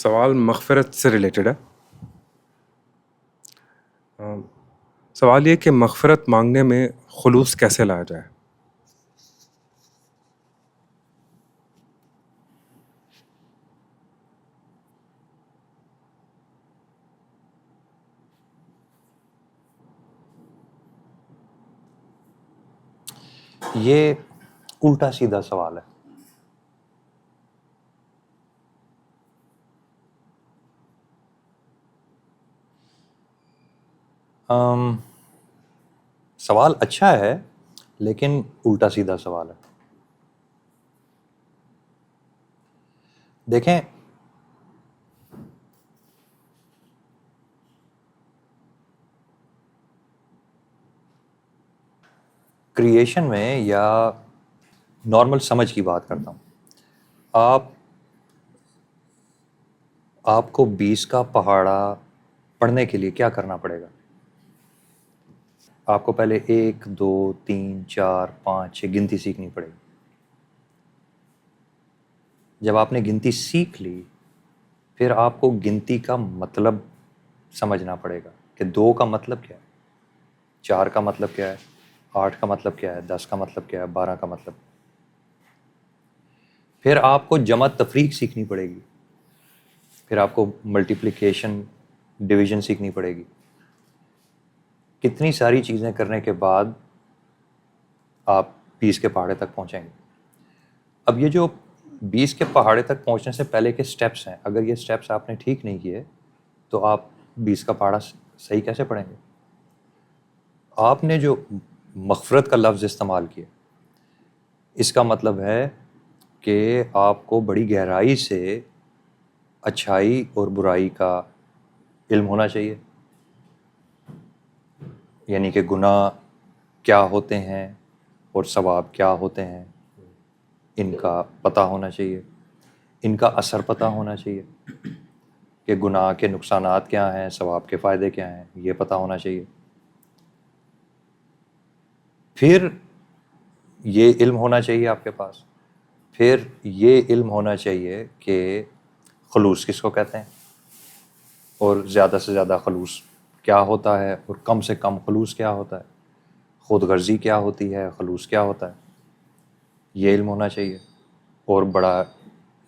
سوال مغفرت سے ریلیٹڈ ہے. سوال یہ کہ مغفرت مانگنے میں خلوص کیسے لایا جائے؟ یہ الٹا سیدھا سوال ہے. سوال اچھا ہے لیکن الٹا سیدھا سوال ہے. دیکھیں، کریشن میں یا نارمل سمجھ کی بات کرتا ہوں. آپ کو 20 کا پہاڑا پڑھنے کے لیے کیا کرنا پڑے گا؟ آپ کو پہلے 1 2 3 4 5 6 گنتی سیکھنی پڑے گی. جب آپ نے گنتی سیکھ لی پھر آپ کو گنتی کا مطلب سمجھنا پڑے گا کہ 2 کا مطلب کیا ہے، 4 کا مطلب کیا ہے، 8 کا مطلب کیا ہے، 10 کا مطلب کیا ہے، 12 کا مطلب. پھر آپ کو جمع تفریق سیکھنی پڑے گی، پھر آپ کو ملٹیپلیکیشن ڈویژن سیکھنی پڑے گی. کتنی ساری چیزیں کرنے کے بعد آپ 20 کے پہاڑے تک پہنچیں گے. اب یہ جو 20 کے پہاڑے تک پہنچنے سے پہلے کے سٹیپس ہیں، اگر یہ سٹیپس آپ نے ٹھیک نہیں کیے تو آپ 20 کا پہاڑا صحیح کیسے پڑھیں گے؟ آپ نے جو مغفرت کا لفظ استعمال کیا، اس کا مطلب ہے کہ آپ کو بڑی گہرائی سے اچھائی اور برائی کا علم ہونا چاہیے. یعنی کہ گناہ کیا ہوتے ہیں اور ثواب کیا ہوتے ہیں، ان کا پتہ ہونا چاہیے، ان کا اثر پتہ ہونا چاہیے کہ گناہ کے نقصانات کیا ہیں، ثواب کے فائدے کیا ہیں، یہ پتہ ہونا چاہیے. پھر یہ علم ہونا چاہیے آپ کے پاس. پھر یہ علم ہونا چاہیے کہ خلوص کس کو کہتے ہیں اور زیادہ سے زیادہ خلوص کیا ہوتا ہے اور کم سے کم خلوص کیا ہوتا ہے، خود غرضی کیا ہوتی ہے، خلوص کیا ہوتا ہے. یہ علم ہونا چاہیے اور بڑا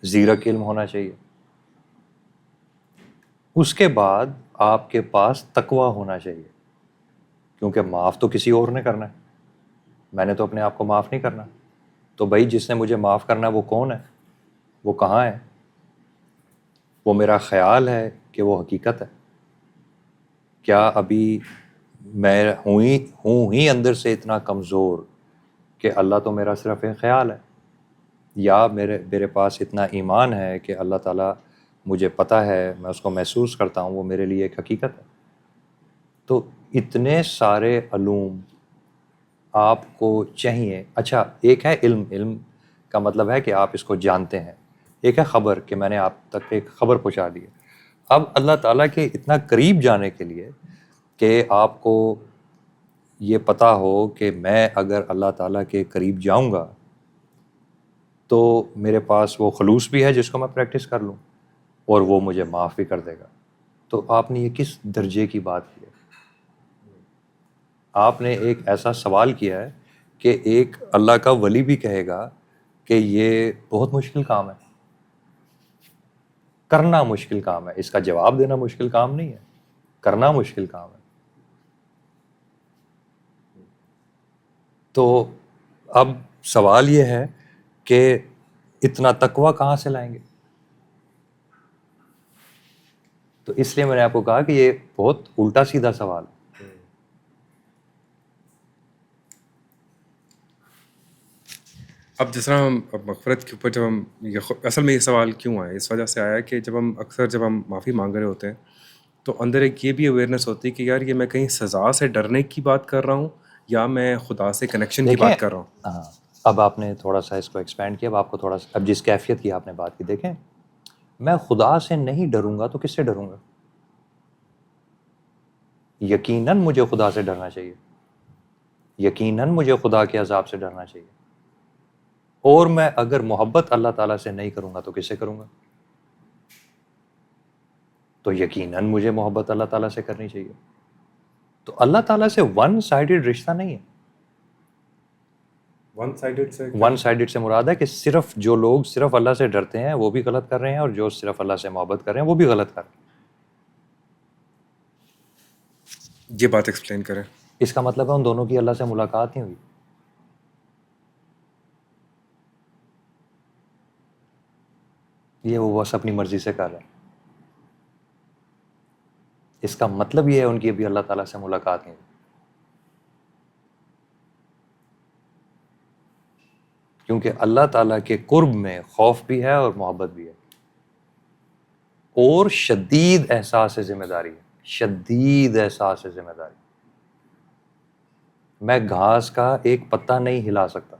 زیرک علم ہونا چاہیے. اس کے بعد آپ کے پاس تقویٰ ہونا چاہیے، کیونکہ معاف تو کسی اور نے کرنا ہے، میں نے تو اپنے آپ کو معاف نہیں کرنا. تو بھائی جس نے مجھے معاف کرنا ہے وہ کون ہے، وہ کہاں ہے؟ وہ میرا خیال ہے کہ وہ حقیقت ہے؟ کیا ابھی میں ہوں ہی اندر سے اتنا کمزور کہ اللہ تو میرا صرف ایک خیال ہے، یا میرے پاس اتنا ایمان ہے کہ اللہ تعالیٰ مجھے پتہ ہے، میں اس کو محسوس کرتا ہوں، وہ میرے لیے ایک حقیقت ہے. تو اتنے سارے علوم آپ کو چاہیے. اچھا، ایک ہے علم کا مطلب ہے کہ آپ اس کو جانتے ہیں. ایک ہے خبر کہ میں نے آپ تک ایک خبر پہنچا دی ہے. اب اللہ تعالیٰ کے اتنا قریب جانے کے لیے کہ آپ کو یہ پتہ ہو کہ میں اگر اللہ تعالیٰ کے قریب جاؤں گا تو میرے پاس وہ خلوص بھی ہے جس کو میں پریکٹس کر لوں اور وہ مجھے معاف بھی کر دے گا. تو آپ نے یہ کس درجے کی بات کی ہے؟ آپ نے ایک ایسا سوال کیا ہے کہ ایک اللہ کا ولی بھی کہے گا کہ یہ بہت مشکل کام ہے، کرنا مشکل کام ہے. اس کا جواب دینا مشکل کام نہیں ہے، کرنا مشکل کام ہے. تو اب سوال یہ ہے کہ اتنا تقویٰ کہاں سے لائیں گے؟ تو اس لیے میں نے آپ کو کہا کہ یہ بہت الٹا سیدھا سوال ہے. اب جس طرح ہم مغفرت کے اوپر جب ہم اصل میں یہ سوال کیوں آیا، اس وجہ سے آیا کہ جب ہم معافی مانگ رہے ہوتے ہیں تو اندر ایک یہ بھی اویئرنیس ہوتی ہے کہ یار یہ میں کہیں سزا سے ڈرنے کی بات کر رہا ہوں یا میں خدا سے کنیکشن کی بات کر رہا ہوں. ہاں، اب آپ نے تھوڑا سا اس کو ایکسپینڈ کیا. اب آپ کو تھوڑا سا، اب جس کیفیت کی آپ نے بات کی، دیکھیں میں خدا سے نہیں ڈروں گا تو کس سے ڈروں گا؟ یقیناً مجھے خدا سے ڈرنا چاہیے، یقیناً مجھے خدا کے عذاب سے ڈرنا چاہیے. اور میں اگر محبت اللہ تعالیٰ سے نہیں کروں گا تو کس سے کروں گا؟ تو یقیناً مجھے محبت اللہ تعالیٰ سے کرنی چاہیے. تو اللہ تعالیٰ سے ون سائیڈڈ رشتہ نہیں ہے. ون سائیڈڈ سے ون سائیڈڈ سے مراد ہے کہ صرف جو لوگ صرف اللہ سے ڈرتے ہیں وہ بھی غلط کر رہے ہیں، اور جو صرف اللہ سے محبت کر رہے ہیں وہ بھی غلط کر رہے ہیں. یہ بات ایکسپلین کریں. اس کا مطلب ہے ان دونوں کی اللہ سے ملاقات نہیں ہوئی. یہ وہ بس اپنی مرضی سے کر رہے ہیں. اس کا مطلب یہ ہے ان کی ابھی اللہ تعالیٰ سے ملاقات نہیں ہوئی. کیونکہ اللہ تعالیٰ کے قرب میں خوف بھی ہے اور محبت بھی ہے، اور شدید احساس ذمہ داری ہے. شدید احساس ذمہ داری. میں گھاس کا ایک پتا نہیں ہلا سکتا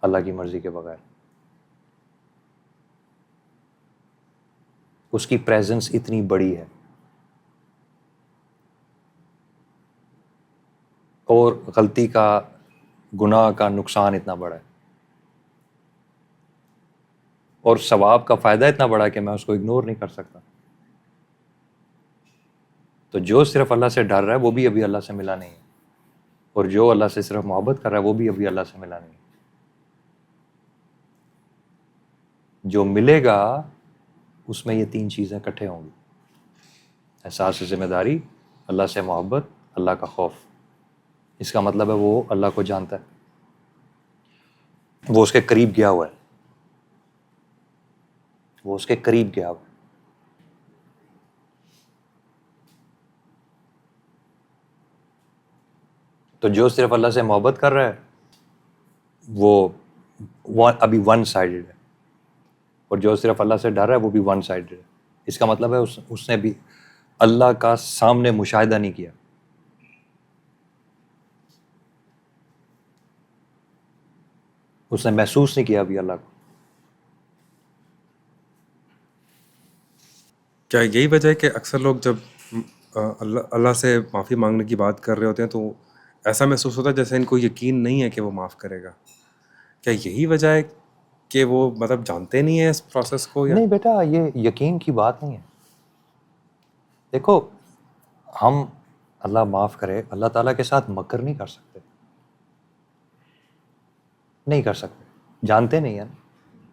اللہ کی مرضی کے بغیر. اس کی پریزنس اتنی بڑی ہے، اور غلطی کا، گناہ کا نقصان اتنا بڑا ہے، اور ثواب کا فائدہ اتنا بڑا ہے کہ میں اس کو اگنور نہیں کر سکتا. تو جو صرف اللہ سے ڈر رہا ہے وہ بھی ابھی اللہ سے ملا نہیں ہے، اور جو اللہ سے صرف محبت کر رہا ہے وہ بھی ابھی اللہ سے ملا نہیں ہے. جو ملے گا اس میں یہ تین چیزیں اکٹھے ہوں گی: احساس ذمہ داری، اللہ سے محبت، اللہ کا خوف. اس کا مطلب ہے وہ اللہ کو جانتا ہے، وہ اس کے قریب گیا ہوا ہے، وہ اس کے قریب گیا ہوا ہے. تو جو صرف اللہ سے محبت کر رہا ہے وہ ابھی ون سائیڈڈ ہے، اور جو صرف اللہ سے ڈر رہا ہے وہ بھی ون سائیڈڈ ہے. اس کا مطلب ہے اس نے بھی اللہ کا سامنے مشاہدہ نہیں کیا. اس نے محسوس نہیں کیا ابھی اللہ کو. کیا یہی وجہ ہے کہ اکثر لوگ جب اللہ سے معافی مانگنے کی بات کر رہے ہوتے ہیں تو ایسا محسوس ہوتا ہے جیسے ان کو یقین نہیں ہے کہ وہ معاف کرے گا؟ کیا یہی وجہ ہے کہ وہ مطلب جانتے نہیں ہیں اس پروسیس کو؟ یا نہیں بیٹا، یہ یقین کی بات نہیں ہے. دیکھو، ہم اللہ معاف کرے اللہ تعالیٰ کے ساتھ مکر نہیں کر سکتے، نہیں کر سکتے. جانتے نہیں ہیں نا،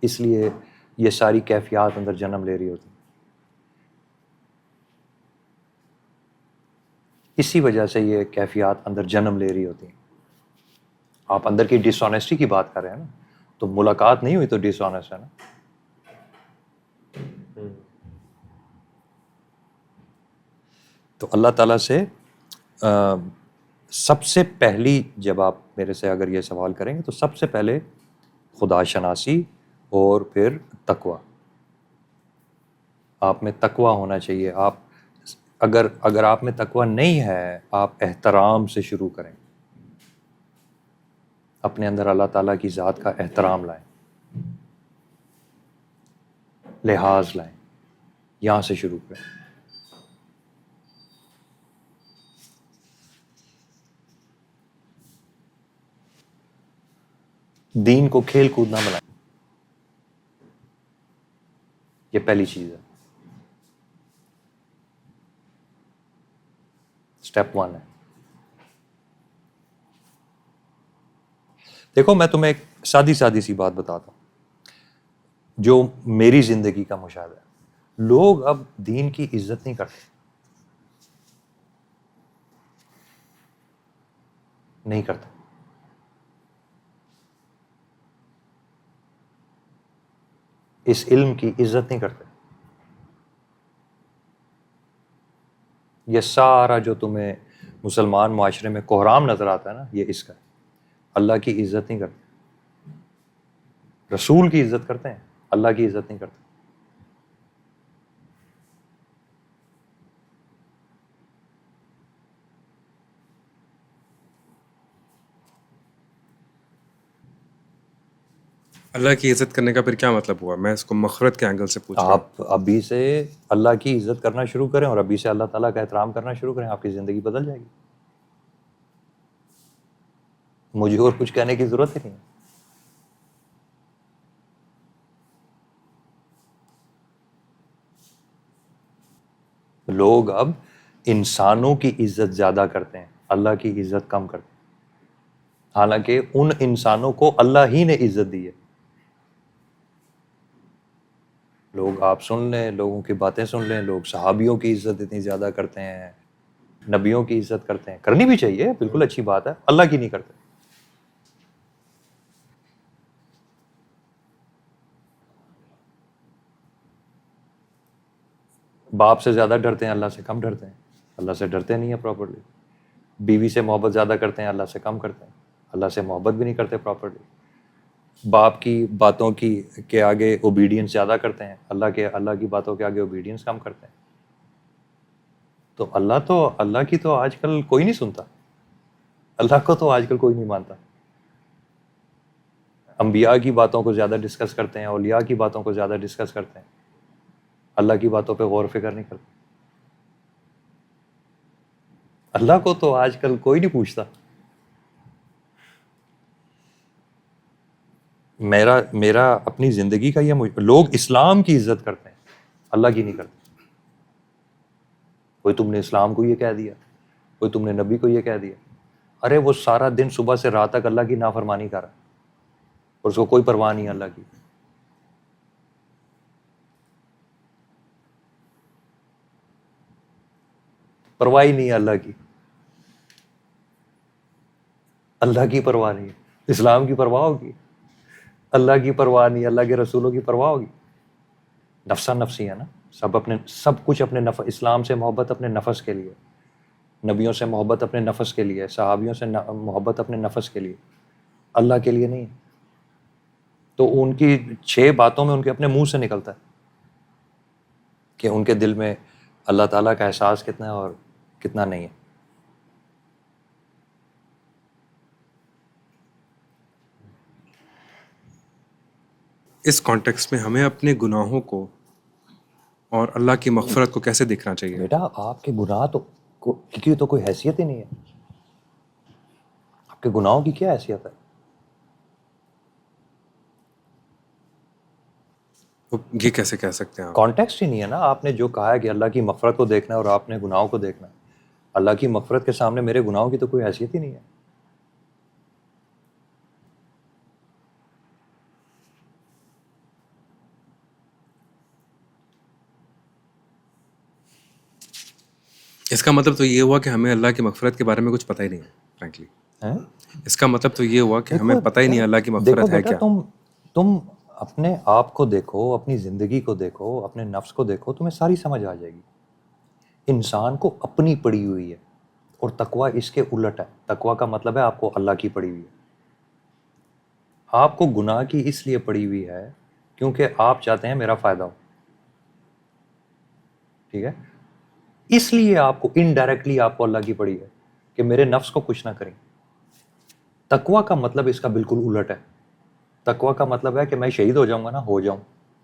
اس لیے یہ ساری کیفیات اندر جنم لے رہی ہوتی ہیں. اسی وجہ سے یہ کیفیات اندر جنم لے رہی ہوتی ہیں. آپ اندر کی ڈس آنیسٹی کی بات کر رہے ہیں نا، تو ملاقات نہیں ہوئی تو ڈس آنیسٹ ہے نا. تو اللہ تعالیٰ سے سب سے پہلی، جب آپ میرے سے اگر یہ سوال کریں گے تو سب سے پہلے خدا شناسی اور پھر تقوی. آپ میں تقوی ہونا چاہیے. آپ اگر آپ میں تقوی نہیں ہے، آپ احترام سے شروع کریں. اپنے اندر اللہ تعالیٰ کی ذات کا احترام لائیں، لحاظ لائیں، یہاں سے شروع کریں. دین کو کھیل کود نہ بنائیں. یہ پہلی چیز ہے، سٹیپ 1 ہے. دیکھو، میں تمہیں ایک سادی سی بات بتاتا ہوں جو میری زندگی کا مشاہدہ ہے. لوگ اب دین کی عزت نہیں کرتے، نہیں کرتے. اس علم کی عزت نہیں کرتے. یہ سارا جو تمہیں مسلمان معاشرے میں کوحرام نظر آتا ہے نا، یہ اس کا ہے. اللہ کی عزت نہیں کرتے. رسول کی عزت کرتے ہیں، اللہ کی عزت نہیں کرتے. اللہ کی عزت کرنے کا پھر کیا مطلب ہوا؟ میں اس کو مغفرت کے اینگل سے پوچھ رہا ہوں. آپ ابھی سے اللہ کی عزت کرنا شروع کریں اور ابھی سے اللہ تعالیٰ کا احترام کرنا شروع کریں، آپ کی زندگی بدل جائے گی. مجھے اور کچھ کہنے کی ضرورت ہی نہیں ہے. لوگ اب انسانوں کی عزت زیادہ کرتے ہیں، اللہ کی عزت کم کرتے ہیں، حالانکہ ان انسانوں کو اللہ ہی نے عزت دی ہے۔ لوگ آپ سن لیں، لوگوں کی باتیں سن لیں، لوگ صحابیوں کی عزت اتنی زیادہ کرتے ہیں، نبیوں کی عزت کرتے ہیں، کرنی بھی چاہیے، بالکل اچھی بات ہے، اللہ کی نہیں کرتے۔ باپ سے زیادہ ڈرتے ہیں، اللہ سے کم ڈرتے ہیں، اللہ سے ڈرتے نہیں ہیں پراپرلی۔ بیوی سے محبت زیادہ کرتے ہیں، اللہ سے کم کرتے ہیں، اللہ سے محبت بھی نہیں کرتے پراپرلی۔ باپ کی باتوں کے آگے اوبیڈینس زیادہ کرتے ہیں، اللہ کی باتوں کے آگے اوبیڈینس کم کرتے ہیں۔ تو اللہ کی تو آج کل کوئی نہیں سنتا، اللہ کو تو آج کل کوئی نہیں مانتا۔ انبیاء کی باتوں کو زیادہ ڈسکس کرتے ہیں، اولیاء کی باتوں کو زیادہ ڈسکس کرتے ہیں، اللہ کی باتوں پہ غور و فکر نہیں کرتے۔ اللہ کو تو آج کل کوئی نہیں پوچھتا۔ میرا اپنی زندگی کا یہ لوگ اسلام کی عزت کرتے ہیں، اللہ کی نہیں کرتے۔ کوئی تم نے اسلام کو یہ کہہ دیا، کوئی تم نے نبی کو یہ کہہ دیا، ارے وہ سارا دن صبح سے رات تک اللہ کی نافرمانی کر رہا ہے اور اس کو کوئی پرواہ نہیں ہے اللہ کی۔ پرواہ ہی نہیں ہے اللہ کی، اللہ کی پرواہ نہیں ہے۔ اسلام کی پرواہ ہوگی، اللہ کی پرواہ نہیں، اللہ کے رسولوں کی پرواہ ہوگی۔ نفسا نفسی ہے نا، سب کچھ اپنے اسلام سے محبت اپنے نفس کے لیے، نبیوں سے محبت اپنے نفس کے لیے، صحابیوں سے محبت اپنے نفس کے لیے، اللہ کے لیے نہیں۔ تو ان کی 6 باتوں میں ان کے اپنے منہ سے نکلتا ہے کہ ان کے دل میں اللہ تعالیٰ کا احساس کتنا ہے اور کتنا نہیں ہے۔ اس کانٹیکسٹ میں ہمیں اپنے گناہوں کو اور اللہ کی مغفرت کو کیسے دیکھنا چاہیے؟ بیٹا آپ کے گناہ کی تو کوئی حیثیت ہی نہیں ہے، آپ کے گناہوں کی کیا حیثیت ہے؟ یہ کیسے کہہ سکتے ہیں آپ؟ کانٹیکسٹ ہی نہیں ہے نا۔ آپ نے جو کہا ہے کہ اللہ کی مغفرت کو دیکھنا ہے اور آپ نے گناہوں کو دیکھنا ہے، اللہ کی مغفرت کے سامنے میرے گناہوں کی تو کوئی حیثیت ہی نہیں ہے۔ اس کا مطلب تو یہ ہوا کہ ہمیں اللہ کی مغفرت کے بارے میں کچھ پتہ ہی نہیں ہے، فرینکلی۔ اس کا مطلب تو یہ ہوا کہ ہمیں پتہ ہی نہیں اللہ کی مغفرت ہے کیا۔ تم اپنے آپ کو دیکھو، اپنی زندگی کو دیکھو، اپنے نفس کو دیکھو، تمہیں ساری سمجھ آ جائے گی۔ انسان کو اپنی پڑی ہوئی ہے اور تقویٰ اس کے الٹ ہے۔ تقویٰ کا مطلب ہے آپ کو اللہ کی پڑی ہوئی ہے۔ آپ کو گناہ کی اس لیے پڑی ہوئی ہے کیونکہ آپ چاہتے ہیں میرا فائدہ ہو، ٹھیک ہے؟ اس لیے آپ کو انڈائریکٹلی آپ کو اللہ کی پڑی ہے کہ میرے نفس کو کچھ نہ کریں۔ تقویٰ کا مطلب اس کا بالکل الٹ ہے۔ تقویٰ کا مطلب ہے کہ میں شہید ہو جاؤں گا نا، ہو جاؤں،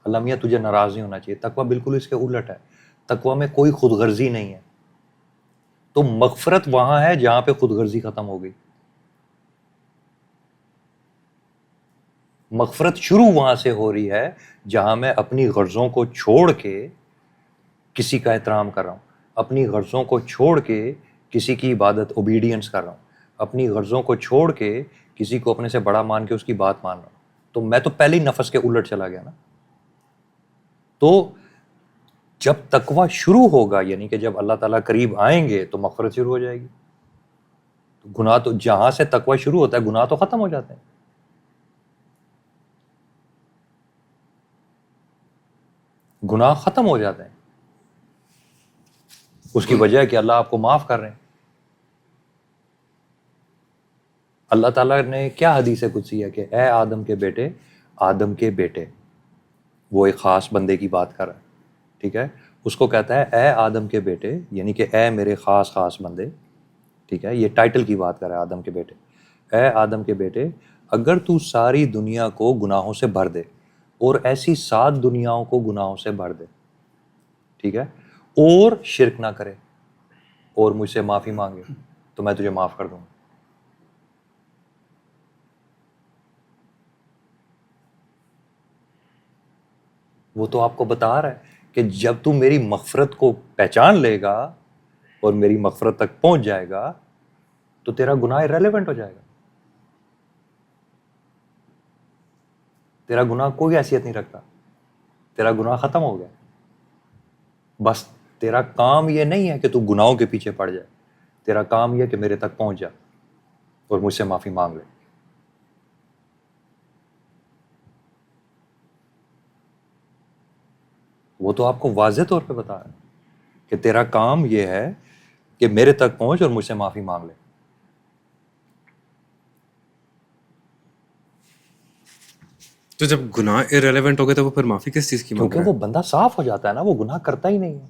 اللہ میاں تجھے ناراض نہیں ہونا چاہیے۔ تقویٰ بالکل اس کے الٹ ہے۔ تقویٰ میں کوئی خود غرضی نہیں ہے۔ تو مغفرت وہاں ہے جہاں پہ خود غرضی ختم ہو گئی۔ مغفرت شروع وہاں سے ہو رہی ہے جہاں میں اپنی غرضوں کو چھوڑ کے کسی کا احترام کر رہا ہوں، اپنی غرضوں کو چھوڑ کے کسی کی عبادت اوبیڈینس کر رہا ہوں، اپنی غرضوں کو چھوڑ کے کسی کو اپنے سے بڑا مان کے اس کی بات مان رہا ہوں۔ تو میں تو پہلے ہی نفس کے الٹ چلا گیا نا۔ تو جب تقویٰ شروع ہوگا، یعنی کہ جب اللہ تعالیٰ قریب آئیں گے تو مغفرت شروع ہو جائے گی۔ تو گناہ تو جہاں سے تقویٰ شروع ہوتا ہے گناہ تو ختم ہو جاتے ہیں۔ گناہ ختم ہو جاتے ہیں، اس کی وجہ ہے کہ اللہ آپ کو معاف کر رہے ہیں۔ اللہ تعالیٰ نے کیا حدیث قدسی ہے کہ اے آدم کے بیٹے، آدم کے بیٹے، وہ ایک خاص بندے کی بات کر رہا ہے، ٹھیک ہے؟ اس کو کہتا ہے اے آدم کے بیٹے، یعنی کہ اے میرے خاص بندے، ٹھیک ہے؟ یہ ٹائٹل کی بات کر رہا ہے آدم کے بیٹے۔ اے آدم کے بیٹے، اگر تو ساری دنیا کو گناہوں سے بھر دے اور ایسی 7 دنیاؤں کو گناہوں سے بھر دے، ٹھیک ہے، اور شرک نہ کرے اور مجھ سے معافی مانگے تو میں تجھے معاف کر دوں گا۔ وہ تو آپ کو بتا رہا ہے کہ جب تو میری مغفرت کو پہچان لے گا اور میری مغفرت تک پہنچ جائے گا تو تیرا گناہ ریلیونٹ ہو جائے گا. تیرا گناہ کوئی حیثیت نہیں رکھتا, تیرا گناہ ختم ہو گیا. بس تیرا کام یہ نہیں ہے کہ تو گناہوں کے پیچھے پڑ جائے, تیرا کام یہ کہ میرے تک پہنچ جا اور مجھ سے معافی مانگ لے. وہ تو آپ کو واضح طور پہ بتا رہا ہے کہ تیرا کام یہ ہے کہ میرے تک پہنچ اور مجھ سے معافی مانگ لے. تو جب گناہ irrelevant ہو گئے تو وہ پھر معافی کس چیز کی مانگ رہا کیونکہ ہے؟ وہ بندہ صاف ہو جاتا ہے نا, وہ گناہ کرتا ہی نہیں ہے.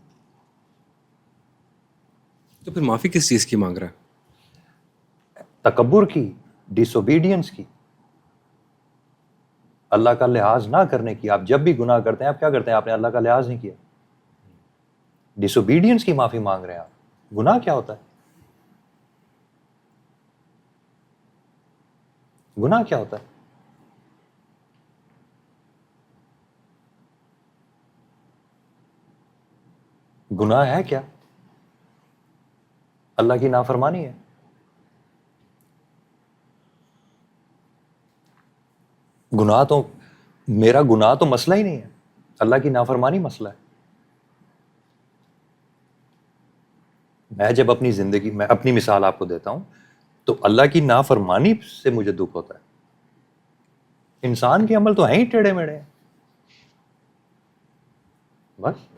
تو پھر معافی کس چیز کی مانگ رہا ہے؟ تکبر کی, ڈس اوبیڈینس کی, اللہ کا لحاظ نہ کرنے کی. آپ جب بھی گناہ کرتے ہیں آپ کیا کرتے ہیں؟ آپ نے اللہ کا لحاظ نہیں کیا. ڈس اوبیڈینس کی معافی مانگ رہے ہیں آپ. گناہ کیا ہوتا ہے؟ گناہ کیا ہوتا ہے؟ گناہ ہے کیا؟ اللہ کی نافرمانی ہے. گناہ تو میرا گناہ تو مسئلہ ہی نہیں ہے, اللہ کی نافرمانی مسئلہ ہے. میں جب اپنی زندگی میں اپنی مثال آپ کو دیتا ہوں تو اللہ کی نافرمانی سے مجھے دکھ ہوتا ہے. انسان کے عمل تو ہیں ہی ٹیڑھے میڑھے ہیں. بس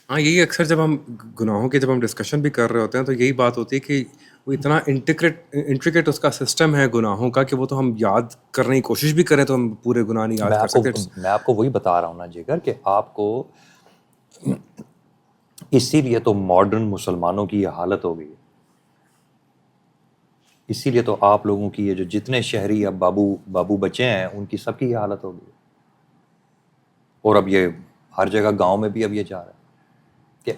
ہاں یہی اکثر جب ہم گناہوں کے جب ہم ڈسکشن بھی کر رہے ہوتے ہیں تو یہی بات ہوتی ہے کہ وہ اتنا انٹریکیٹ اس کا سسٹم ہے گناہوں کا کہ وہ تو ہم یاد کرنے کی کوشش بھی کریں تو ہم پورے گناہ نہیں یاد کر سکتے. میں آپ کو وہی بتا رہا ہوں نا جگر, کہ آپ کو اسی لیے تو ماڈرن مسلمانوں کی یہ حالت ہو گئی ہے. اسی لیے تو آپ لوگوں کی یہ جو جتنے شہری اب بابو بچے ہیں ان کی سب کی یہ حالت ہو گئی ہے. اور اب یہ ہر جگہ گاؤں میں بھی اب یہ جا رہا ہے کہ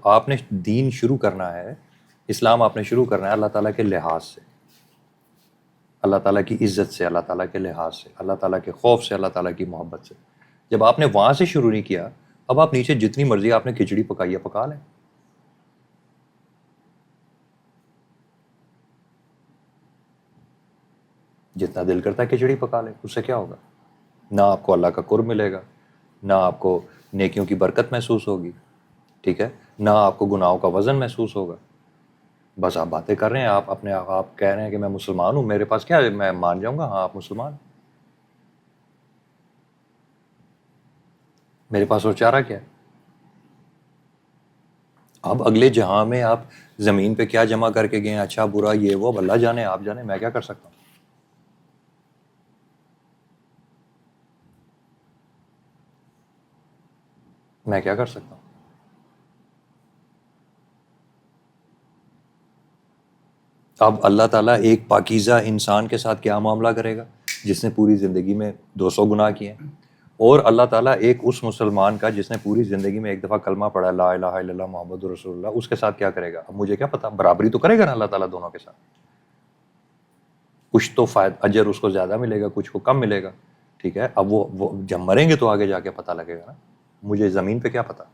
آپ نے دین شروع کرنا ہے, اسلام آپ نے شروع کرنا ہے اللہ تعالیٰ کے لحاظ سے, اللہ تعالیٰ کی عزت سے, اللہ تعالیٰ کے لحاظ سے, اللہ تعالیٰ کے خوف سے, اللہ تعالیٰ کی محبت سے. جب آپ نے وہاں سے شروع نہیں کیا, اب آپ نیچے جتنی مرضی آپ نے کھچڑی پکائی ہے پکا لیں. جتنا دل کرتا ہے کھچڑی پکا لیں, اس سے کیا ہوگا؟ نہ آپ کو اللہ کا قرب ملے گا, نہ آپ کو نیکیوں کی برکت محسوس ہوگی, ٹھیک ہے, نہ آپ کو گناہوں کا وزن محسوس ہوگا. بس آپ باتیں کر رہے ہیں, آپ اپنے آپ کہہ رہے ہیں کہ میں مسلمان ہوں, میرے پاس کیا ہے, میں مان جاؤں گا ہاں آپ مسلمان, میرے پاس اور چارہ کیا ہے. اب اگلے جہاں میں آپ زمین پہ کیا جمع کر کے گئے ہیں, اچھا برا یہ وہ, اب اللہ جانے آپ جانے, میں کیا کر سکتا ہوں. میں کیا کر سکتا ہوں. اب اللہ تعالیٰ ایک پاکیزہ انسان کے ساتھ کیا معاملہ کرے گا جس نے پوری زندگی میں 200 گناہ کیے ہیں, اور اللہ تعالیٰ ایک اس مسلمان کا جس نے پوری زندگی میں ایک دفعہ کلمہ پڑھا لا الہ الا اللہ محمد رسول اللہ, اس کے ساتھ کیا کرے گا؟ اب مجھے کیا پتا, برابری تو کرے گا نا اللہ تعالیٰ دونوں کے ساتھ. کچھ تو فائدہ اجر اس کو زیادہ ملے گا, کچھ کو کم ملے گا, ٹھیک ہے. اب وہ جب مریں گے تو آگے جا کے پتہ لگے گا نا, مجھے زمین پہ کیا پتا.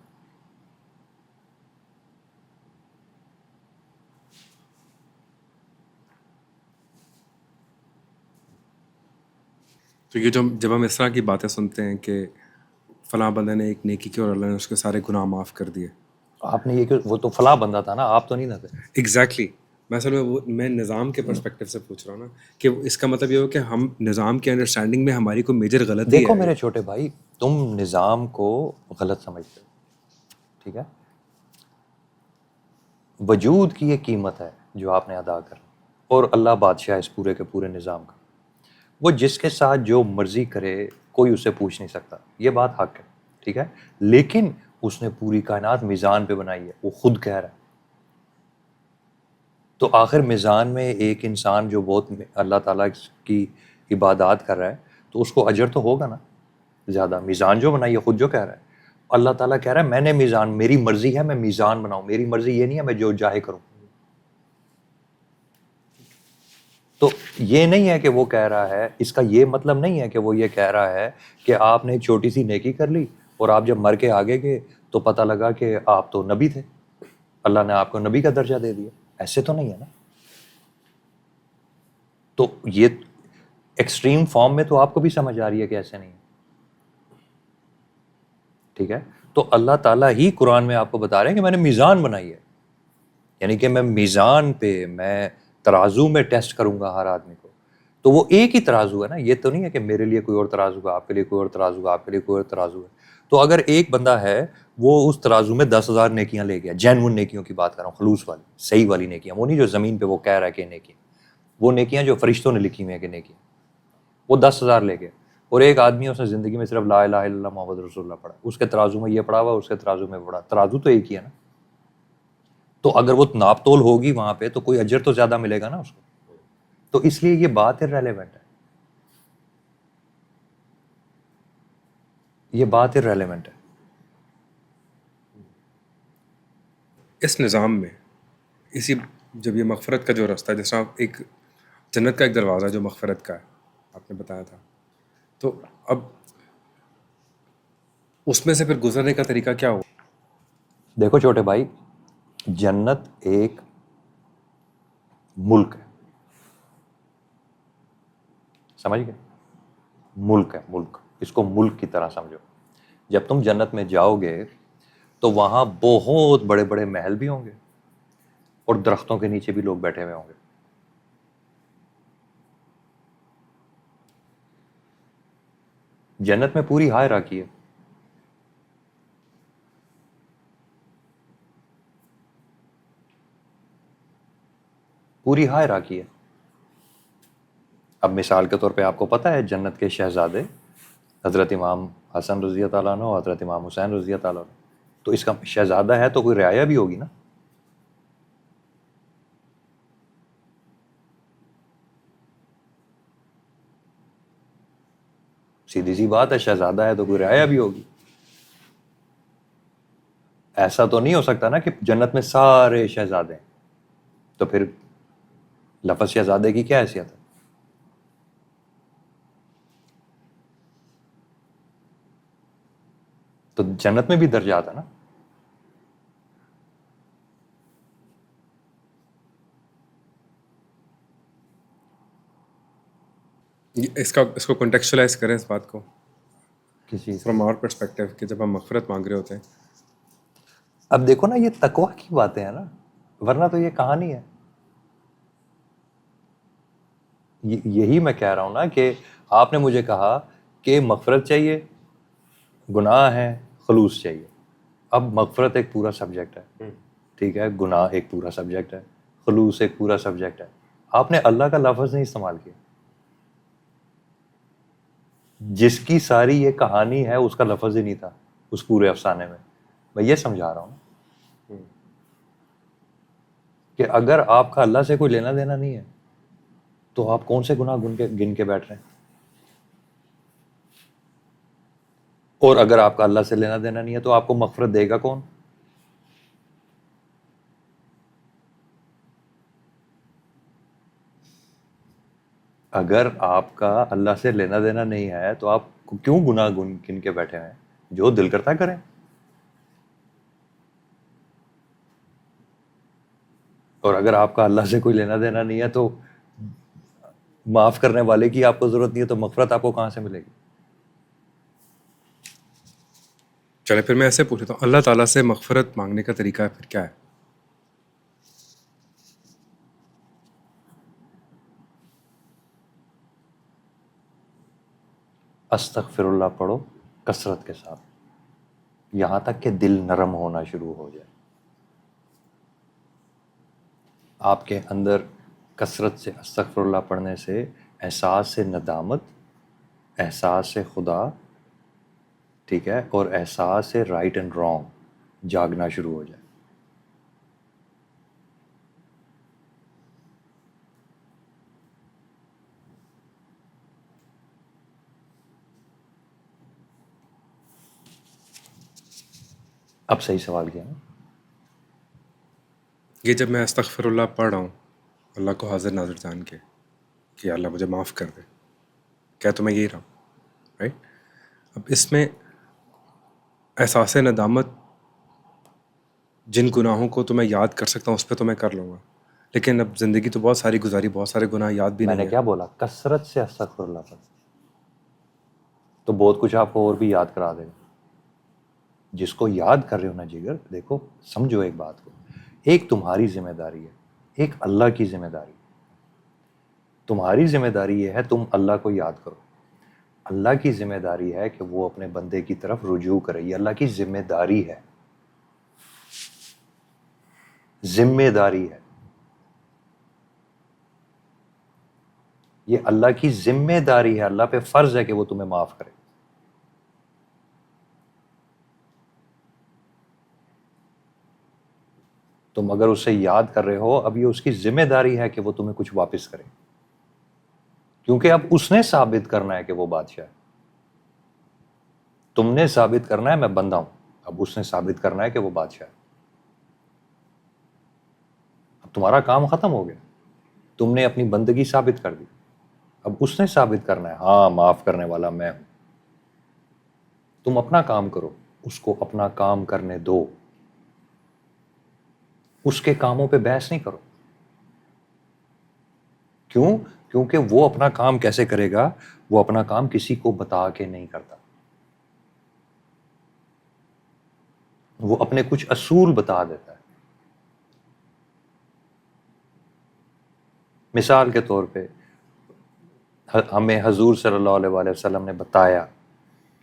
تو یہ جب ہم اس طرح کی باتیں سنتے ہیں کہ فلاں بندے نے ایک نیکی کی اور اللہ نے اس کے سارے گناہ معاف کر دیے, آپ نے یہ کہ وہ تو فلاں بندہ تھا نا, آپ تو نہیں تھے. ایگزیکٹلی میں اصل میں نظام کے پرسپیکٹو سے پوچھ رہا ہوں نا کہ اس کا مطلب یہ ہو کہ ہم نظام کی انڈرسٹینڈنگ میں ہماری کوئی میجر غلطی دیکھو ہے. میرے چھوٹے بھائی, تم نظام کو غلط سمجھتے ہو, ٹھیک ہے. وجود کی ایک قیمت ہے جو آپ نے ادا کر, اور اللہ بادشاہ اس پورے کے پورے نظام کا. وہ جس کے ساتھ جو مرضی کرے کوئی اسے پوچھ نہیں سکتا, یہ بات حق ہے, ٹھیک ہے. لیکن اس نے پوری کائنات میزان پہ بنائی ہے, وہ خود کہہ رہا ہے. تو آخر میزان میں ایک انسان جو بہت اللہ تعالیٰ کی عبادات کر رہا ہے تو اس کو اجر تو ہوگا نا زیادہ. میزان جو بنائی ہے خود جو کہہ رہا ہے, اللہ تعالیٰ کہہ رہا ہے میں نے میزان, میری مرضی ہے میں میزان بناؤں, میری مرضی یہ نہیں ہے میں جو چاہے کروں. تو یہ نہیں ہے کہ وہ کہہ رہا ہے، اس کا یہ مطلب نہیں ہے کہ وہ یہ کہہ رہا ہے کہ آپ نے ایک چھوٹی سی نیکی کر لی اور آپ جب مر کے آگے گئے تو پتہ لگا کہ آپ تو نبی تھے، اللہ نے آپ کو نبی کا درجہ دے دیا. ایسے تو نہیں ہے نا. تو یہ ایکسٹریم فارم میں تو آپ کو بھی سمجھ آ رہی ہے کہ ایسے نہیں ہے. ٹھیک ہے. تو اللہ تعالیٰ ہی قرآن میں آپ کو بتا رہے ہیں کہ میں نے میزان بنائی ہے، یعنی کہ میں میزان پہ، میں ترازو میں ٹیسٹ کروں گا ہر آدمی کو. تو وہ ایک ہی ترازو ہے نا، یہ تو نہیں ہے کہ میرے لیے کوئی اور ترازو ہے، آپ کے لیے کوئی اور ترازو ہے، آپ کے لیے کوئی اور ترازو ہے. تو اگر ایک بندہ ہے وہ اس ترازو میں 10,000 نیکیاں لے گیا، جینون نیکیوں کی بات کر رہا ہوں، خلوص والی، صحیح والی نیکیاں، وہ نہیں جو زمین پہ وہ کہہ رہا ہے کہ نیکیاں، وہ نیکیاں جو فرشتوں نے لکھی ہوئی ہیں کہ نیکیاں، وہ 10,000 لے گئے. اور ایک آدمی اس نے زندگی میں صرف لا الہ الا اللہ محمد رسول اللہ پڑھا، اس کے ترازو میں یہ پڑھا ہوا، اس کے ترازو میں پڑھا، ترازو تو ایک ہی ہے نا. تو اگر وہ ناپ تول ہوگی وہاں پہ تو کوئی اجر تو زیادہ ملے گا نا اس کو. تو اس لیے یہ بات ارریلیونٹ ہے، یہ بات ارریلیونٹ ہے. اس نظام میں اسی جب یہ مغفرت کا جو راستہ ہے، جس طرح ایک جنت کا ایک دروازہ جو مغفرت کا ہے آپ نے بتایا تھا، تو اب اس میں سے پھر گزرنے کا طریقہ کیا ہو؟ دیکھو چھوٹے بھائی، جنت ایک ملک ہے، سمجھ گئے؟ ملک ہے، ملک، اس کو ملک کی طرح سمجھو. جب تم جنت میں جاؤ گے تو وہاں بہت بڑے بڑے محل بھی ہوں گے اور درختوں کے نیچے بھی لوگ بیٹھے ہوئے ہوں گے. جنت میں پوری ہائے راکی ہے. پوری ہائے راکی ہے. اب مثال کے طور پہ آپ کو پتہ ہے جنت کے شہزادے حضرت امام حسن رضی اللہ عنہ اور حضرت امام حسین رضی اللہ عنہ، تو اس کا شہزادہ ہے تو کوئی رعایا بھی ہوگی نا. سیدھی سی بات ہے، شہزادہ ہے تو کوئی رعایا بھی ہوگی. ایسا تو نہیں ہو سکتا نا کہ جنت میں سارے شہزادے ہیں، تو پھر لفظ شہزادے کی کیا حیثیت ہے؟ تو جنت میں بھی درجات ہے نا. اس کو کنٹیکچولائز کریں اس بات کو کس چیز؟ فرام آور پرسپیکٹیو کہ جب ہم مغفرت مانگ رہے ہوتے ہیں. اب دیکھو نا، یہ تقویٰ کی باتیں ہیں نا، ورنہ تو یہ کہانی ہے. یہی میں کہہ رہا ہوں نا کہ آپ نے مجھے کہا کہ مغفرت چاہیے، گناہ ہے، خلوص چاہیے. اب مغفرت ایک پورا سبجیکٹ ہے، ٹھیک ہے، گناہ ایک پورا سبجیکٹ ہے، خلوص ایک پورا سبجیکٹ ہے. آپ نے اللہ کا لفظ نہیں استعمال کیا. جس کی ساری یہ کہانی ہے اس کا لفظ ہی نہیں تھا اس پورے افسانے میں. میں یہ سمجھا رہا ہوں کہ اگر آپ کا اللہ سے کوئی لینا دینا نہیں ہے تو آپ کون سے گناہ گن کے بیٹھ رہے ہیں؟ اور اگر آپ کا اللہ سے لینا دینا نہیں ہے تو آپ کو مغفرت دے گا کون؟ اگر آپ کا اللہ سے لینا دینا نہیں ہے تو آپ کیوں گناہ گن کے بیٹھے ہیں؟ جو دل کرتا کریں. اور اگر آپ کا اللہ سے کوئی لینا دینا نہیں ہے تو معاف کرنے والے کی آپ کو ضرورت نہیں ہے تو مغفرت آپ کو کہاں سے ملے گی؟ چلے پھر میں ایسے پوچھ لیتا ہوں، اللہ تعالیٰ سے مغفرت مانگنے کا طریقہ پھر کیا ہے؟ استغفر اللہ پڑھو کثرت کے ساتھ، یہاں تک کہ دل نرم ہونا شروع ہو جائے. آپ کے اندر کثرت سے استغفر اللہ پڑھنے سے احساس سے ندامت، احساس سے خدا، ٹھیک ہے، اور احساس سے رائٹ اینڈ رانگ جاگنا شروع ہو جائے. اب صحیح سوال کیا نا؟ یہ جب میں استغفر اللہ پڑھ رہا ہوں اللہ کو حاضر ناظر جان کے، کہ اللہ مجھے معاف کر دے، کیا تو میں یہی رہا ہوں، رائٹ؟ اب اس میں احساس ندامت، جن گناہوں کو تو میں یاد کر سکتا ہوں اس پہ تو میں کر لوں گا، لیکن اب زندگی تو بہت ساری گزاری، بہت سارے گناہ یاد بھی میں نہیں نے ہیں. کیا بولا؟ کثرت سے استغفر اللہ پڑھ تو بہت کچھ آپ کو اور بھی یاد کرا دے گا. جس کو یاد کر رہے ہو نا جگر، دیکھو سمجھو ایک بات کو، ایک تمہاری ذمہ داری ہے، ایک اللہ کی ذمہ داری. تمہاری ذمہ داری یہ ہے تم اللہ کو یاد کرو، اللہ کی ذمہ داری ہے کہ وہ اپنے بندے کی طرف رجوع کرے. یہ اللہ کی ذمہ داری ہے، ذمہ داری ہے، یہ اللہ کی ذمہ داری ہے. اللہ پہ فرض ہے کہ وہ تمہیں معاف کرے. تم اگر اسے یاد کر رہے ہو، اب یہ اس کی ذمہ داری ہے کہ وہ تمہیں کچھ واپس کرے، کیونکہ اب اس نے ثابت کرنا ہے کہ وہ بادشاہ ہے. تم نے ثابت کرنا ہے میں بندہ ہوں، اب اس نے ثابت کرنا ہے کہ وہ بادشاہ ہے. اب تمہارا کام ختم ہو گیا، تم نے اپنی بندگی ثابت کر دی، اب اس نے ثابت کرنا ہے ہاں معاف کرنے والا میں ہوں. تم اپنا کام کرو، اس کو اپنا کام کرنے دو، اس کے کاموں پہ بحث نہیں کرو. کیوں؟ کیونکہ وہ اپنا کام کیسے کرے گا؟ وہ اپنا کام کسی کو بتا کے نہیں کرتا، وہ اپنے کچھ اصول بتا دیتا ہے. مثال کے طور پہ ہمیں حضور صلی اللہ علیہ وآلہ وسلم نے بتایا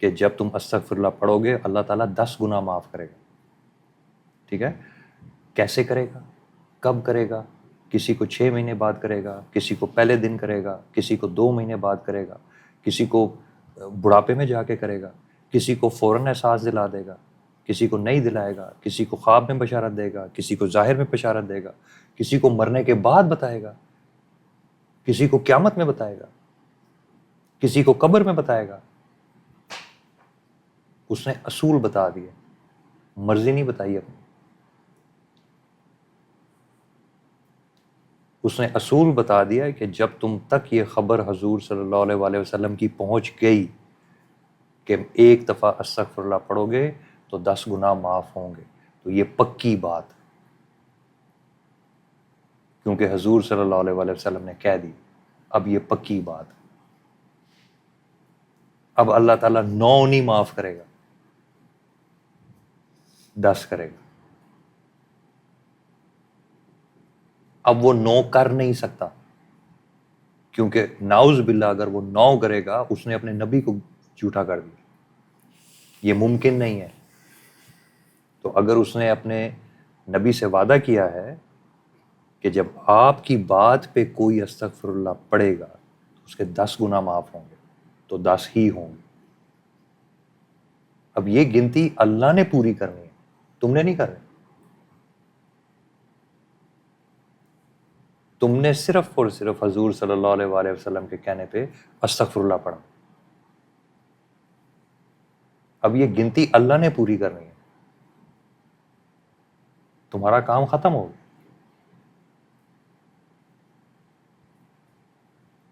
کہ جب تم استغفر اللہ پڑھو گے اللہ تعالیٰ 10 گناہ معاف کرے گا. ٹھیک ہے؟ کیسے کرے گا؟ کب کرے گا؟ کسی کو 6 مہینے بعد کرے گا، کسی کو پہلے دن کرے گا، کسی کو 2 مہینے بعد کرے گا، کسی کو بڑھاپے میں جا کے کرے گا، کسی کو فوراً احساس دلا دے گا، کسی کو نہیں دلائے گا، کسی کو خواب میں بشارت دے گا، کسی کو ظاہر میں بشارت دے گا، کسی کو مرنے کے بعد بتائے گا، کسی کو قیامت میں بتائے گا، کسی کو قبر میں بتائے گا. اس نے اصول بتا دیے، مرضی نہیں بتائی اپنی. اس نے اصول بتا دیا کہ جب تم تک یہ خبر حضور صلی اللہ علیہ وآلہ وسلم کی پہنچ گئی کہ ایک دفعہ استغفر اللہ پڑھو گے تو 10 گناہ معاف ہوں گے، تو یہ پکی بات، کیونکہ حضور صلی اللہ علیہ وآلہ وسلم نے کہہ دی. اب یہ پکی بات، اب اللہ تعالیٰ 9 نہیں معاف کرے گا، 10 کرے گا. اب وہ 9 کر نہیں سکتا، کیونکہ نعوذ باللہ اگر وہ 9 کرے گا اس نے اپنے نبی کو جھوٹا کر دیا، یہ ممکن نہیں ہے. تو اگر اس نے اپنے نبی سے وعدہ کیا ہے کہ جب آپ کی بات پہ کوئی استغفر اللہ پڑھے گا تو اس کے 10 گناہ معاف ہوں گے، تو 10 ہی ہوں گے. اب یہ گنتی اللہ نے پوری کرنی ہے، تم نے نہیں کرنی. تم نے صرف اور صرف حضور صلی اللہ علیہ وآلہ وسلم کے کہنے پہ استغفر اللہ پڑھا. اب یہ گنتی اللہ نے پوری کرنی ہے، تمہارا کام ختم ہو گیا.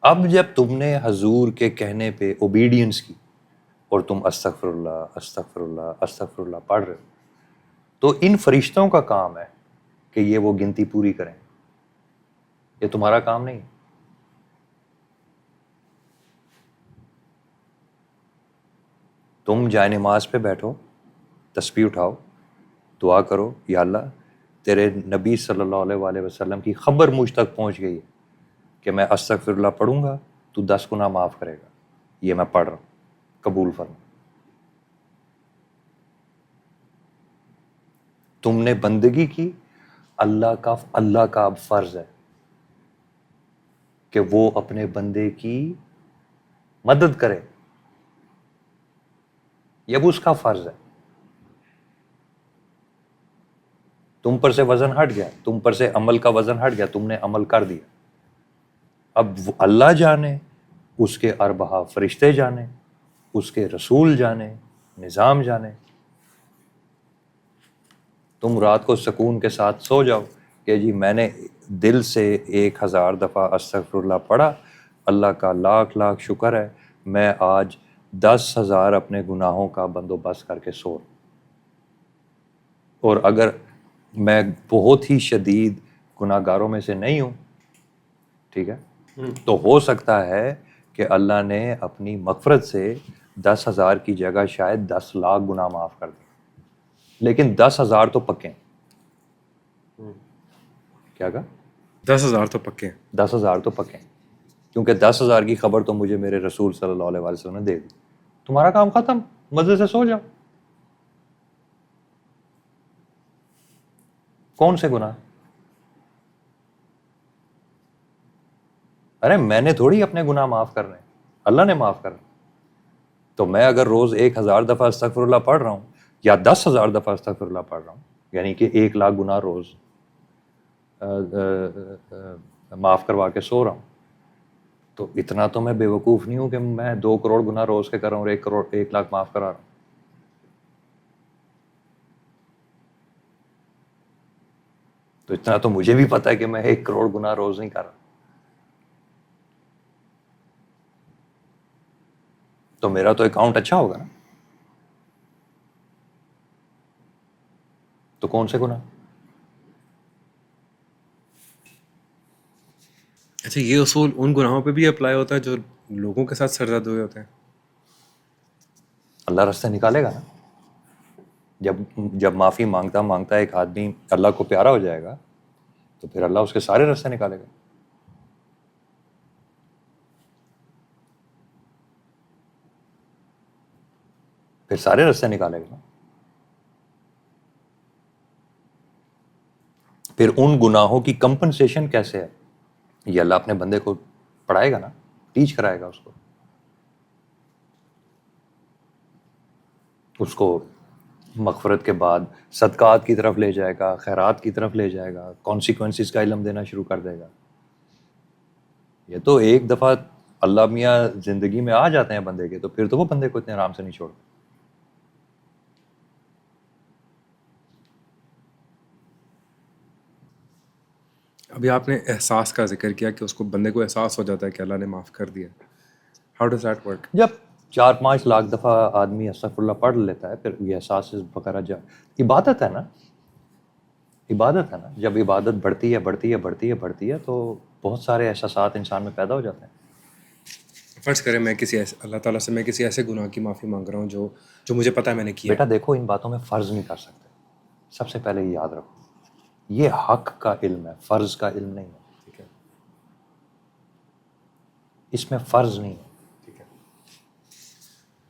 اب جب تم نے حضور کے کہنے پہ اوبیڈینس کی اور تم استغفر اللہ استغفر اللہ استغفر اللہ پڑھ رہے ہو، تو ان فرشتوں کا کام ہے کہ یہ وہ گنتی پوری کریں، یہ تمہارا کام نہیں. تم جائے نماز پہ بیٹھو، تسبیح اٹھاؤ، دعا کرو یا اللہ تیرے نبی صلی اللہ علیہ وآلہ وسلم کی خبر مجھ تک پہنچ گئی ہے کہ میں استغفر اللہ پڑھوں گا تو 10 گناہ معاف کرے گا، یہ میں پڑھ رہا ہوں، قبول فرما. تم نے بندگی کی، اللہ کا اب فرض ہے کہ وہ اپنے بندے کی مدد کرے، یہ اب اس کا فرض ہے. تم پر سے وزن ہٹ گیا، تم پر سے عمل کا وزن ہٹ گیا، تم نے عمل کر دیا. اب اللہ جانے، اس کے اربعہ فرشتے جانے، اس کے رسول جانے، نظام جانے. تم رات کو سکون کے ساتھ سو جاؤ کہ جی میں نے دل سے 1000 دفعہ استغفر اللہ پڑھا، اللہ کا لاکھ لاکھ شکر ہے میں آج 10,000 اپنے گناہوں کا بندوبست کر کے سو رہا ہوں. اور اگر میں بہت ہی شدید گناہ گاروں میں سے نہیں ہوں، ٹھیک ہے، تو ہو سکتا ہے کہ اللہ نے اپنی مغفرت سے 10,000 کی جگہ شاید 10 لاکھ گناہ معاف کر دیں، لیکن 10,000 تو پکے ہیں. کیا کہا؟ 10,000 تو پکے ہیں. 10,000 تو پکے ہیں، کیونکہ 10,000 کی خبر تو مجھے میرے رسول صلی اللہ علیہ وسلم نے دے دی. تمہارا کام ختم، مزے سے سو جاؤ. کون سے گناہ؟ ارے میں نے تھوڑی اپنے گناہ معاف کرنے، اللہ نے معاف کرنا. تو میں اگر روز 1,000 دفعہ استغفر اللہ پڑھ رہا ہوں یا 10,000 دفعہ استغفر اللہ پڑھ رہا ہوں، یعنی کہ 1,00,000 گناہ روز معاف کروا کے سو رہا ہوں، تو اتنا تو میں بے وقوف نہیں ہوں کہ میں 2 کروڑ گناہ روز کے کر رہا ہوں اور 1,00,000 معاف کرا رہا ہوں. تو اتنا تو مجھے بھی پتا ہے کہ میں 1 کروڑ گناہ روز نہیں کر رہا. تو میرا تو اکاؤنٹ اچھا ہوگا نا. تو کون سے گناہ؟ اچھا، یہ اصول ان گناہوں پہ بھی اپلائی ہوتا ہے جو لوگوں کے ساتھ سرزد ہوئے ہوتے ہیں؟ اللہ راستے نکالے گا نا. جب معافی مانگتا ایک آدمی اللہ کو پیارا ہو جائے گا تو پھر اللہ اس کے سارے راستے نکالے گا. پھر سارے راستے نکالے گا. پھر ان گناہوں کی کمپنسیشن کیسے ہے یہ اللہ اپنے بندے کو پڑھائے گا نا، ٹیچ کرائے گا اس کو مغفرت کے بعد صدقات کی طرف لے جائے گا، خیرات کی طرف لے جائے گا، کانسیکوینسز کا علم دینا شروع کر دے گا. یہ تو ایک دفعہ اللہ میاں زندگی میں آ جاتے ہیں بندے کے، تو پھر تو وہ بندے کو اتنے آرام سے نہیں چھوڑتے. ابھی آپ نے احساس کا ذکر کیا کہ اس کو بندے کو احساس ہو جاتا ہے کہ اللہ نے معاف کر دیا. How does that work? جب 4-5 لاکھ دفعہ آدمی استغفر اللہ پڑھ لیتا ہے، پھر یہ احساس وغیرہ عبادت ہے نا. جب عبادت بڑھتی ہے تو بہت سارے احساسات انسان میں پیدا ہو جاتے ہیں. فرض کریں میں اللہ تعالیٰ سے میں کسی ایسے گناہ کی معافی مانگ رہا ہوں جو مجھے پتہ ہے میں نے کیا. بیٹا دیکھو، ان باتوں میں فرض نہیں کر سکتے. سب سے پہلے یہ یاد رکھو، یہ حق کا علم ہے، فرض کا علم نہیں ہے. ٹھیک ہے، اس میں فرض نہیں ہے. ٹھیک ہے.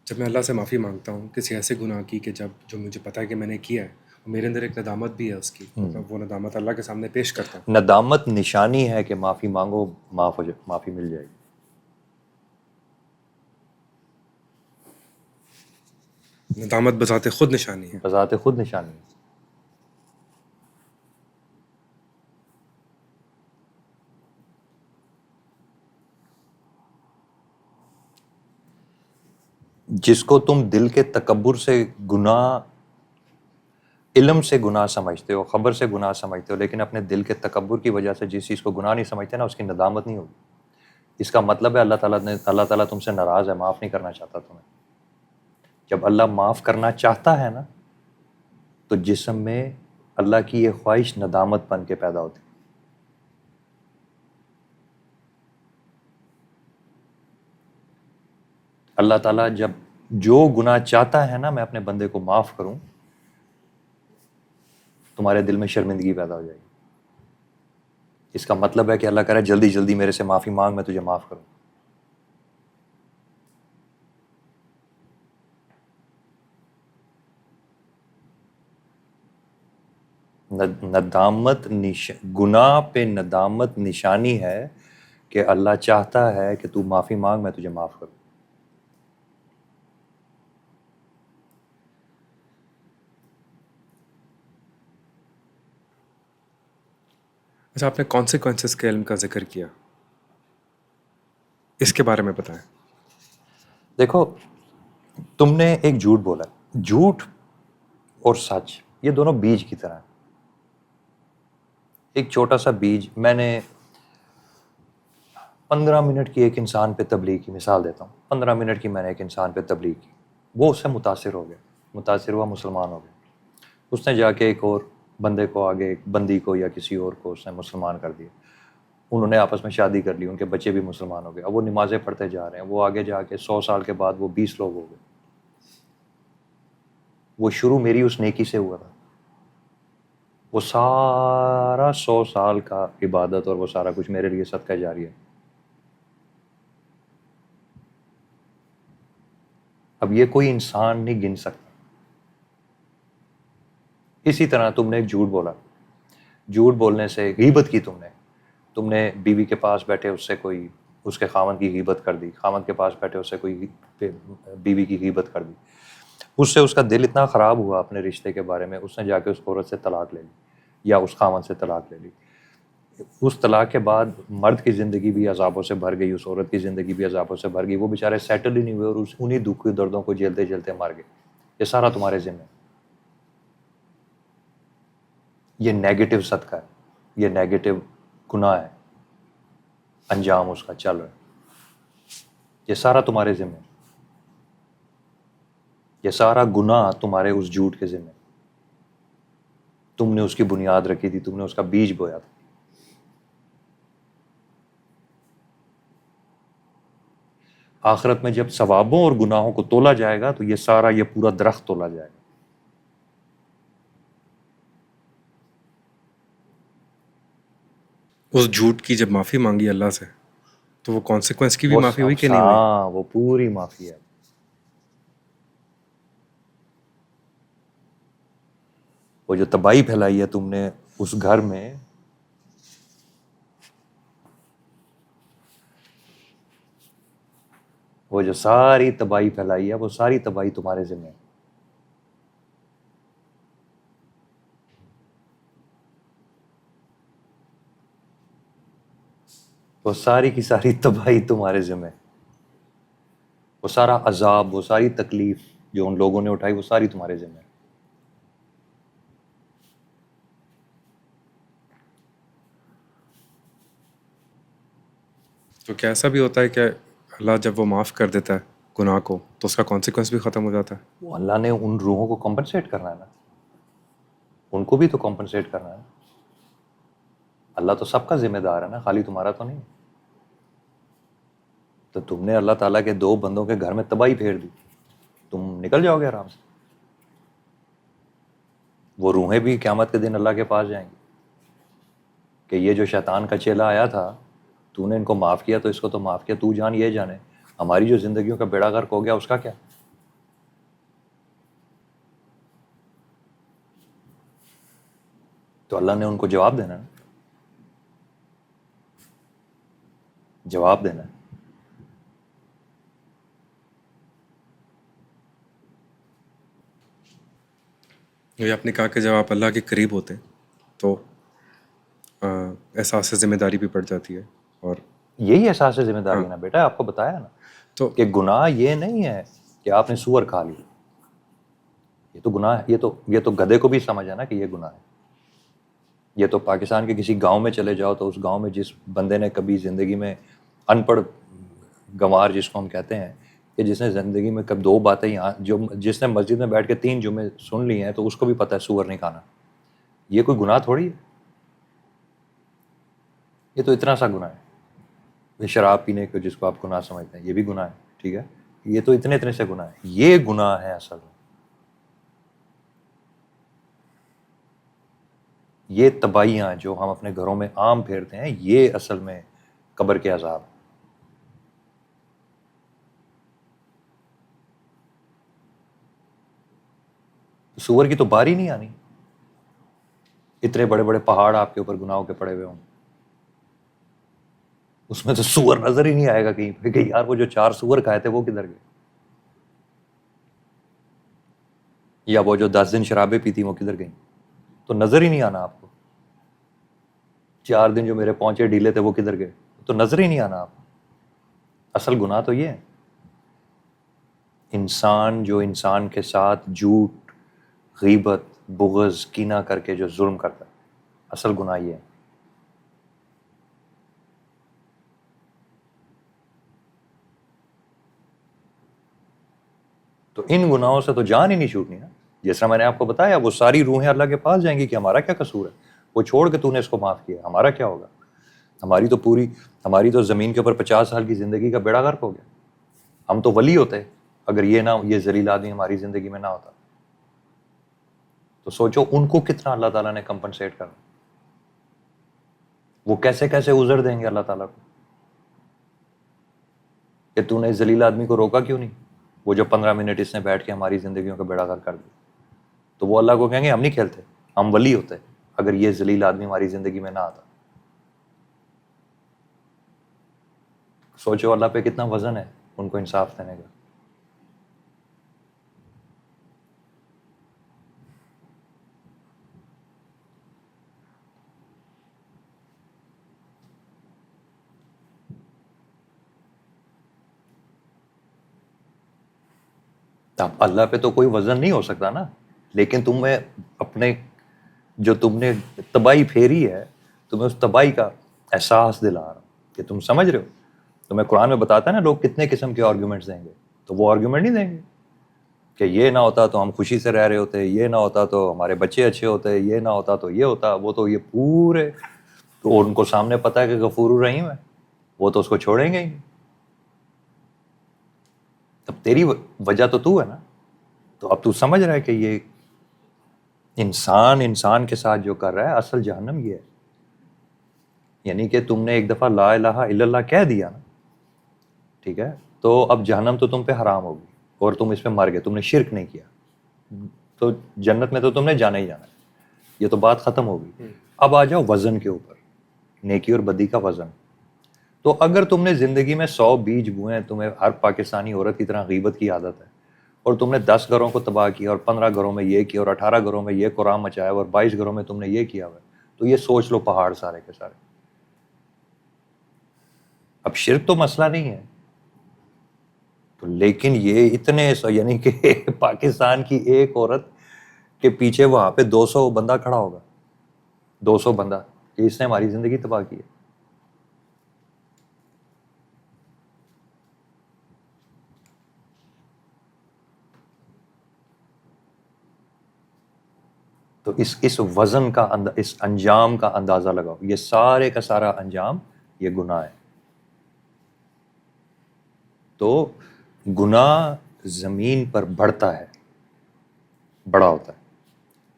جب میں اللہ سے معافی مانگتا ہوں کسی ایسے گناہ کی کہ جو مجھے پتہ ہے کہ میں نے کیا ہے، اور میرے اندر ایک ندامت بھی ہے اس کی، میں وہ ندامت اللہ کے سامنے پیش کرتا ہوں. ندامت نشانی ہے کہ معافی مانگو، معافی مل جائے گی. ندامت بذات خود نشانی ہے. بذات خود نشانی ہے. جس کو تم دل کے تکبر سے گناہ، علم سے گناہ سمجھتے ہو، خبر سے گناہ سمجھتے ہو، لیکن اپنے دل کے تکبر کی وجہ سے جس چیز کو گناہ نہیں سمجھتے نا، اس کی ندامت نہیں ہوگی. اس کا مطلب ہے اللہ تعالیٰ تم سے ناراض ہے، معاف نہیں کرنا چاہتا تمہیں. جب اللہ معاف کرنا چاہتا ہے نا، تو جسم میں اللہ کی یہ خواہش ندامت بن کے پیدا ہوتی. اللہ تعالیٰ جب جو گناہ چاہتا ہے نا میں اپنے بندے کو معاف کروں، تمہارے دل میں شرمندگی پیدا ہو جائے گی. اس کا مطلب ہے کہ اللہ کہہ رہا ہے جلدی جلدی میرے سے معافی مانگ، میں تجھے معاف کروں. گناہ پہ ندامت نشانی ہے کہ اللہ چاہتا ہے کہ تو معافی مانگ، میں تجھے معاف کروں. اچھا، آپ نے کانسیکوینسز کے علم کا ذکر کیا، اس کے بارے میں بتائیں. دیکھو، تم نے ایک جھوٹ بولا. جھوٹ اور سچ یہ دونوں بیج کی طرح ہیں. ایک چھوٹا سا بیج، میں نے 15 منٹ کی ایک انسان پہ تبلیغ کی مثال دیتا ہوں، 15 منٹ کی میں نے ایک انسان پہ تبلیغ کی، وہ اس سے متاثر ہو گیا، متاثر ہوا، مسلمان ہو گیا، اس نے جا کے ایک اور بندے کو، آگے ایک بندی کو یا کسی اور کو اس نے مسلمان کر دیا، انہوں نے آپس میں شادی کر لی، ان کے بچے بھی مسلمان ہو گئے، اب وہ نمازیں پڑھتے جا رہے ہیں، وہ آگے جا کے 100 سال کے بعد وہ 20 لوگ ہو گئے۔ وہ شروع میری اس نیکی سے ہوا تھا، وہ سارا 100 سال کا عبادت اور وہ سارا کچھ میرے لیے صدقہ جاری ہے۔ اب یہ کوئی انسان نہیں گن سکتا۔ اسی طرح تم نے ایک جھوٹ بولا، جھوٹ بولنے سے غیبت کی، تم نے بیوی کے پاس بیٹھے اس سے کوئی، اس کے خاوند کی غیبت کر دی، خاوند کے پاس بیٹھے اس سے کوئی بیوی کی غیبت کر دی، اس سے اس کا دل اتنا خراب ہوا اپنے رشتے کے بارے میں، اس نے جا کے اس عورت سے طلاق لے لی یا اس خاوند سے طلاق لے لی۔ اس طلاق کے بعد مرد کی زندگی بھی عذابوں سے بھر گئی، اس عورت کی زندگی بھی عذابوں سے بھر گئی، وہ بیچارے سیٹل ہی نہیں ہوئے اور انہی دکھ دردوں کو جھیلتے جھیلتے مر گئے۔ یہ سارا تمہارے ذمہ ہے، یہ نیگیٹو صدقہ ہے، یہ نیگیٹو گناہ ہے، انجام اس کا چل رہا ہے، یہ سارا تمہارے ذمہ ہے، یہ سارا گناہ تمہارے اس جھوٹ کے ذمہ ہے، تم نے اس کی بنیاد رکھی تھی، تم نے اس کا بیج بویا تھا۔ آخرت میں جب ثوابوں اور گناہوں کو تولا جائے گا تو یہ سارا، یہ پورا درخت تولا جائے گا۔ اس جھوٹ کی جب معافی مانگی اللہ سے تو وہ کانسیکوینس کی بھی معافی ہوئی کہ نہیں ہوئی؟ ہاں، وہ پوری معافی ہے۔ وہ جو تباہی پھیلائی ہے تم نے اس گھر میں، وہ جو ساری تباہی پھیلائی ہے، وہ ساری تباہی تمہارے ذمہ ہے۔ وہ ساری کی ساری تباہی تمہارے ذمہ ہے، وہ سارا عذاب، وہ ساری تکلیف جو ان لوگوں نے اٹھائی، وہ ساری تمہارے ذمہ ہے۔ تو کیا ایسا بھی ہوتا ہے کہ اللہ جب وہ معاف کر دیتا ہے گناہ کو تو اس کا کانسیکوینس بھی ختم ہو جاتا ہے؟ وہ اللہ نے ان روحوں کو کمپنسیٹ کرنا ہے نا، ان کو بھی تو کمپنسیٹ کرنا ہے۔ اللہ تو سب کا ذمہ دار ہے نا، خالی تمہارا تو نہیں۔ تو تم نے اللہ تعالیٰ کے 2 بندوں کے گھر میں تباہی پھیر دی، تم نکل جاؤ گے آرام سے؟ وہ روحیں بھی قیامت کے دن اللہ کے پاس جائیں گی کہ یہ جو شیطان کا چیلا آیا تھا، تو نے ان کو معاف کیا تو اس کو تو معاف کیا، تو جان یہ جانے ہماری جو زندگیوں کا بیڑا غرق ہو گیا اس کا کیا؟ تو اللہ نے ان کو جواب دینا ہے، جواب دینا ہے۔ یہ آپ نے کہا کہ جب آپ اللہ کے قریب ہوتے ہیں تو احساس ذمہ داری بھی پڑ جاتی ہے، اور یہی احساس ذمہ داری ہے نا بیٹا، آپ کو بتایا نا تو کہ گناہ یہ نہیں ہے کہ آپ نے سور کھا لی، یہ تو گناہ ہے، یہ تو گدھے کو بھی سمجھ ہے نا کہ یہ گناہ ہے۔ یہ تو پاکستان کے کسی گاؤں میں چلے جاؤ تو اس گاؤں میں جس بندے نے کبھی زندگی میں، ان پڑھ گنوار جس کو ہم کہتے ہیں، کہ جس نے زندگی میں کب 2 باتیں یہاں، جس نے مسجد میں بیٹھ کے 3 جمعے سن لی ہیں، تو اس کو بھی پتہ ہے سور نہیں کھانا۔ یہ کوئی گناہ تھوڑی ہے، یہ تو اتنا سا گناہ ہے۔ یہ شراب پینے کو جس کو آپ گناہ سمجھتے ہیں، یہ بھی گناہ ہے، ٹھیک ہے، یہ تو اتنے سے گناہ ہے، یہ گناہ ہے اصل میں۔ یہ تباہیاں جو ہم اپنے گھروں میں عام پھیرتے ہیں، یہ اصل میں قبر کے عذاب ہیں۔ سور کی تو باری نہیں آنی، اتنے بڑے بڑے پہاڑ آپ کے اوپر گناہوں کے پڑے ہوئے ہوں، اس میں تو سور نظر ہی نہیں آئے گا کہیں پہ کہ یار وہ جو 4 سور کھائے تھے وہ کدھر گئے، یا وہ جو 10 دن شرابیں پی تھی وہ کدھر گئیں، تو نظر ہی نہیں آنا آپ کو۔ 4 دن جو میرے پہنچے ڈھیلے تھے وہ کدھر گئے، تو نظر ہی نہیں آنا آپ کو۔ اصل گناہ تو یہ ہے، انسان جو انسان کے ساتھ جھوٹ، غیبت، بغض، کینہ کر کے جو ظلم کرتا ہے، اصل گناہ یہ ہے۔ تو ان گناہوں سے تو جان ہی نہیں چھوٹنی نا. جس طرح میں نے آپ کو بتایا وہ ساری روحیں اللہ کے پاس جائیں گی کہ ہمارا کیا قصور ہے, وہ چھوڑ کے تو نے اس کو معاف کیا, ہمارا کیا ہوگا. ہماری تو زمین کے اوپر 50 سال کی زندگی کا بیڑا غرق ہو گیا. ہم تو ولی ہوتے اگر یہ ذلیل آدمی ہماری زندگی میں نہ ہوتا. تو سوچو ان کو کتنا اللہ تعالیٰ نے کمپنسیٹ کرنا, وہ کیسے کیسے عذر دیں گے اللہ تعالیٰ کو کہ تو نے اس ذلیل آدمی کو روکا کیوں نہیں, وہ جو 15 منٹ اس نے بیٹھ کے ہماری زندگیوں کا بیڑا غرق کر دیا. تو وہ اللہ کو کہیں گے ہم نہیں کھیلتے, ہم ولی ہوتے اگر یہ ذلیل آدمی ہماری زندگی میں نہ آتا. سوچو اللہ پہ کتنا وزن ہے ان کو انصاف دینے کا. اب اللہ پہ تو کوئی وزن نہیں ہو سکتا نا, لیکن تمہیں اپنے جو تم نے تباہی پھیری ہے تمہیں اس تباہی کا احساس دلا رہا ہوں کہ تم سمجھ رہے ہو. تمہیں قرآن میں بتاتا ہے نا لوگ کتنے قسم کے آرگیومنٹس دیں گے, تو وہ آرگیومنٹ نہیں دیں گے کہ یہ نہ ہوتا تو ہم خوشی سے رہ رہے ہوتے, یہ نہ ہوتا تو ہمارے بچے اچھے ہوتے, یہ نہ ہوتا تو یہ ہوتا. وہ تو یہ پورے تو ان کو سامنے پتہ ہے کہ غفور الرحیم ہے, وہ تو اس کو چھوڑیں گے ہی نہیں. اب تیری وجہ تو ہے نا, تو اب تو سمجھ رہا ہے کہ یہ انسان کے ساتھ جو کر رہا ہے اصل جہنم یہ ہے. یعنی کہ تم نے ایک دفعہ لا الہ الا اللہ کہہ دیا نا, ٹھیک ہے, تو اب جہنم تو تم پہ حرام ہوگی اور تم اس پہ مر گئے, تم نے شرک نہیں کیا, تو جنت میں تو تم نے جانا ہی جانا ہے. یہ تو بات ختم ہوگی. اب آ جاؤ وزن کے اوپر, نیکی اور بدی کا وزن. تو اگر تم نے زندگی میں 100 بیج بوئے, تمہیں ہر پاکستانی عورت کی طرح غیبت کی عادت ہے, اور تم نے 10 گھروں کو تباہ کیا, اور 15 گھروں میں یہ کیا, اور 18 گھروں میں یہ قرآن مچایا, اور 22 گھروں میں تم نے یہ کیا ہوا ہے, تو یہ سوچ لو پہاڑ سارے کے سارے. اب شرک تو مسئلہ نہیں ہے, تو لیکن یہ اتنے یعنی کہ پاکستان کی ایک عورت کے پیچھے وہاں پہ 200 بندہ کھڑا ہوگا, 200 بندہ کہ اس نے ہماری زندگی تباہ کی ہے. تو اس وزن کا اس انجام کا اندازہ لگاؤ. یہ سارے کا سارا انجام یہ گناہ ہے. تو گناہ زمین پر بڑھتا ہے, بڑا ہوتا ہے,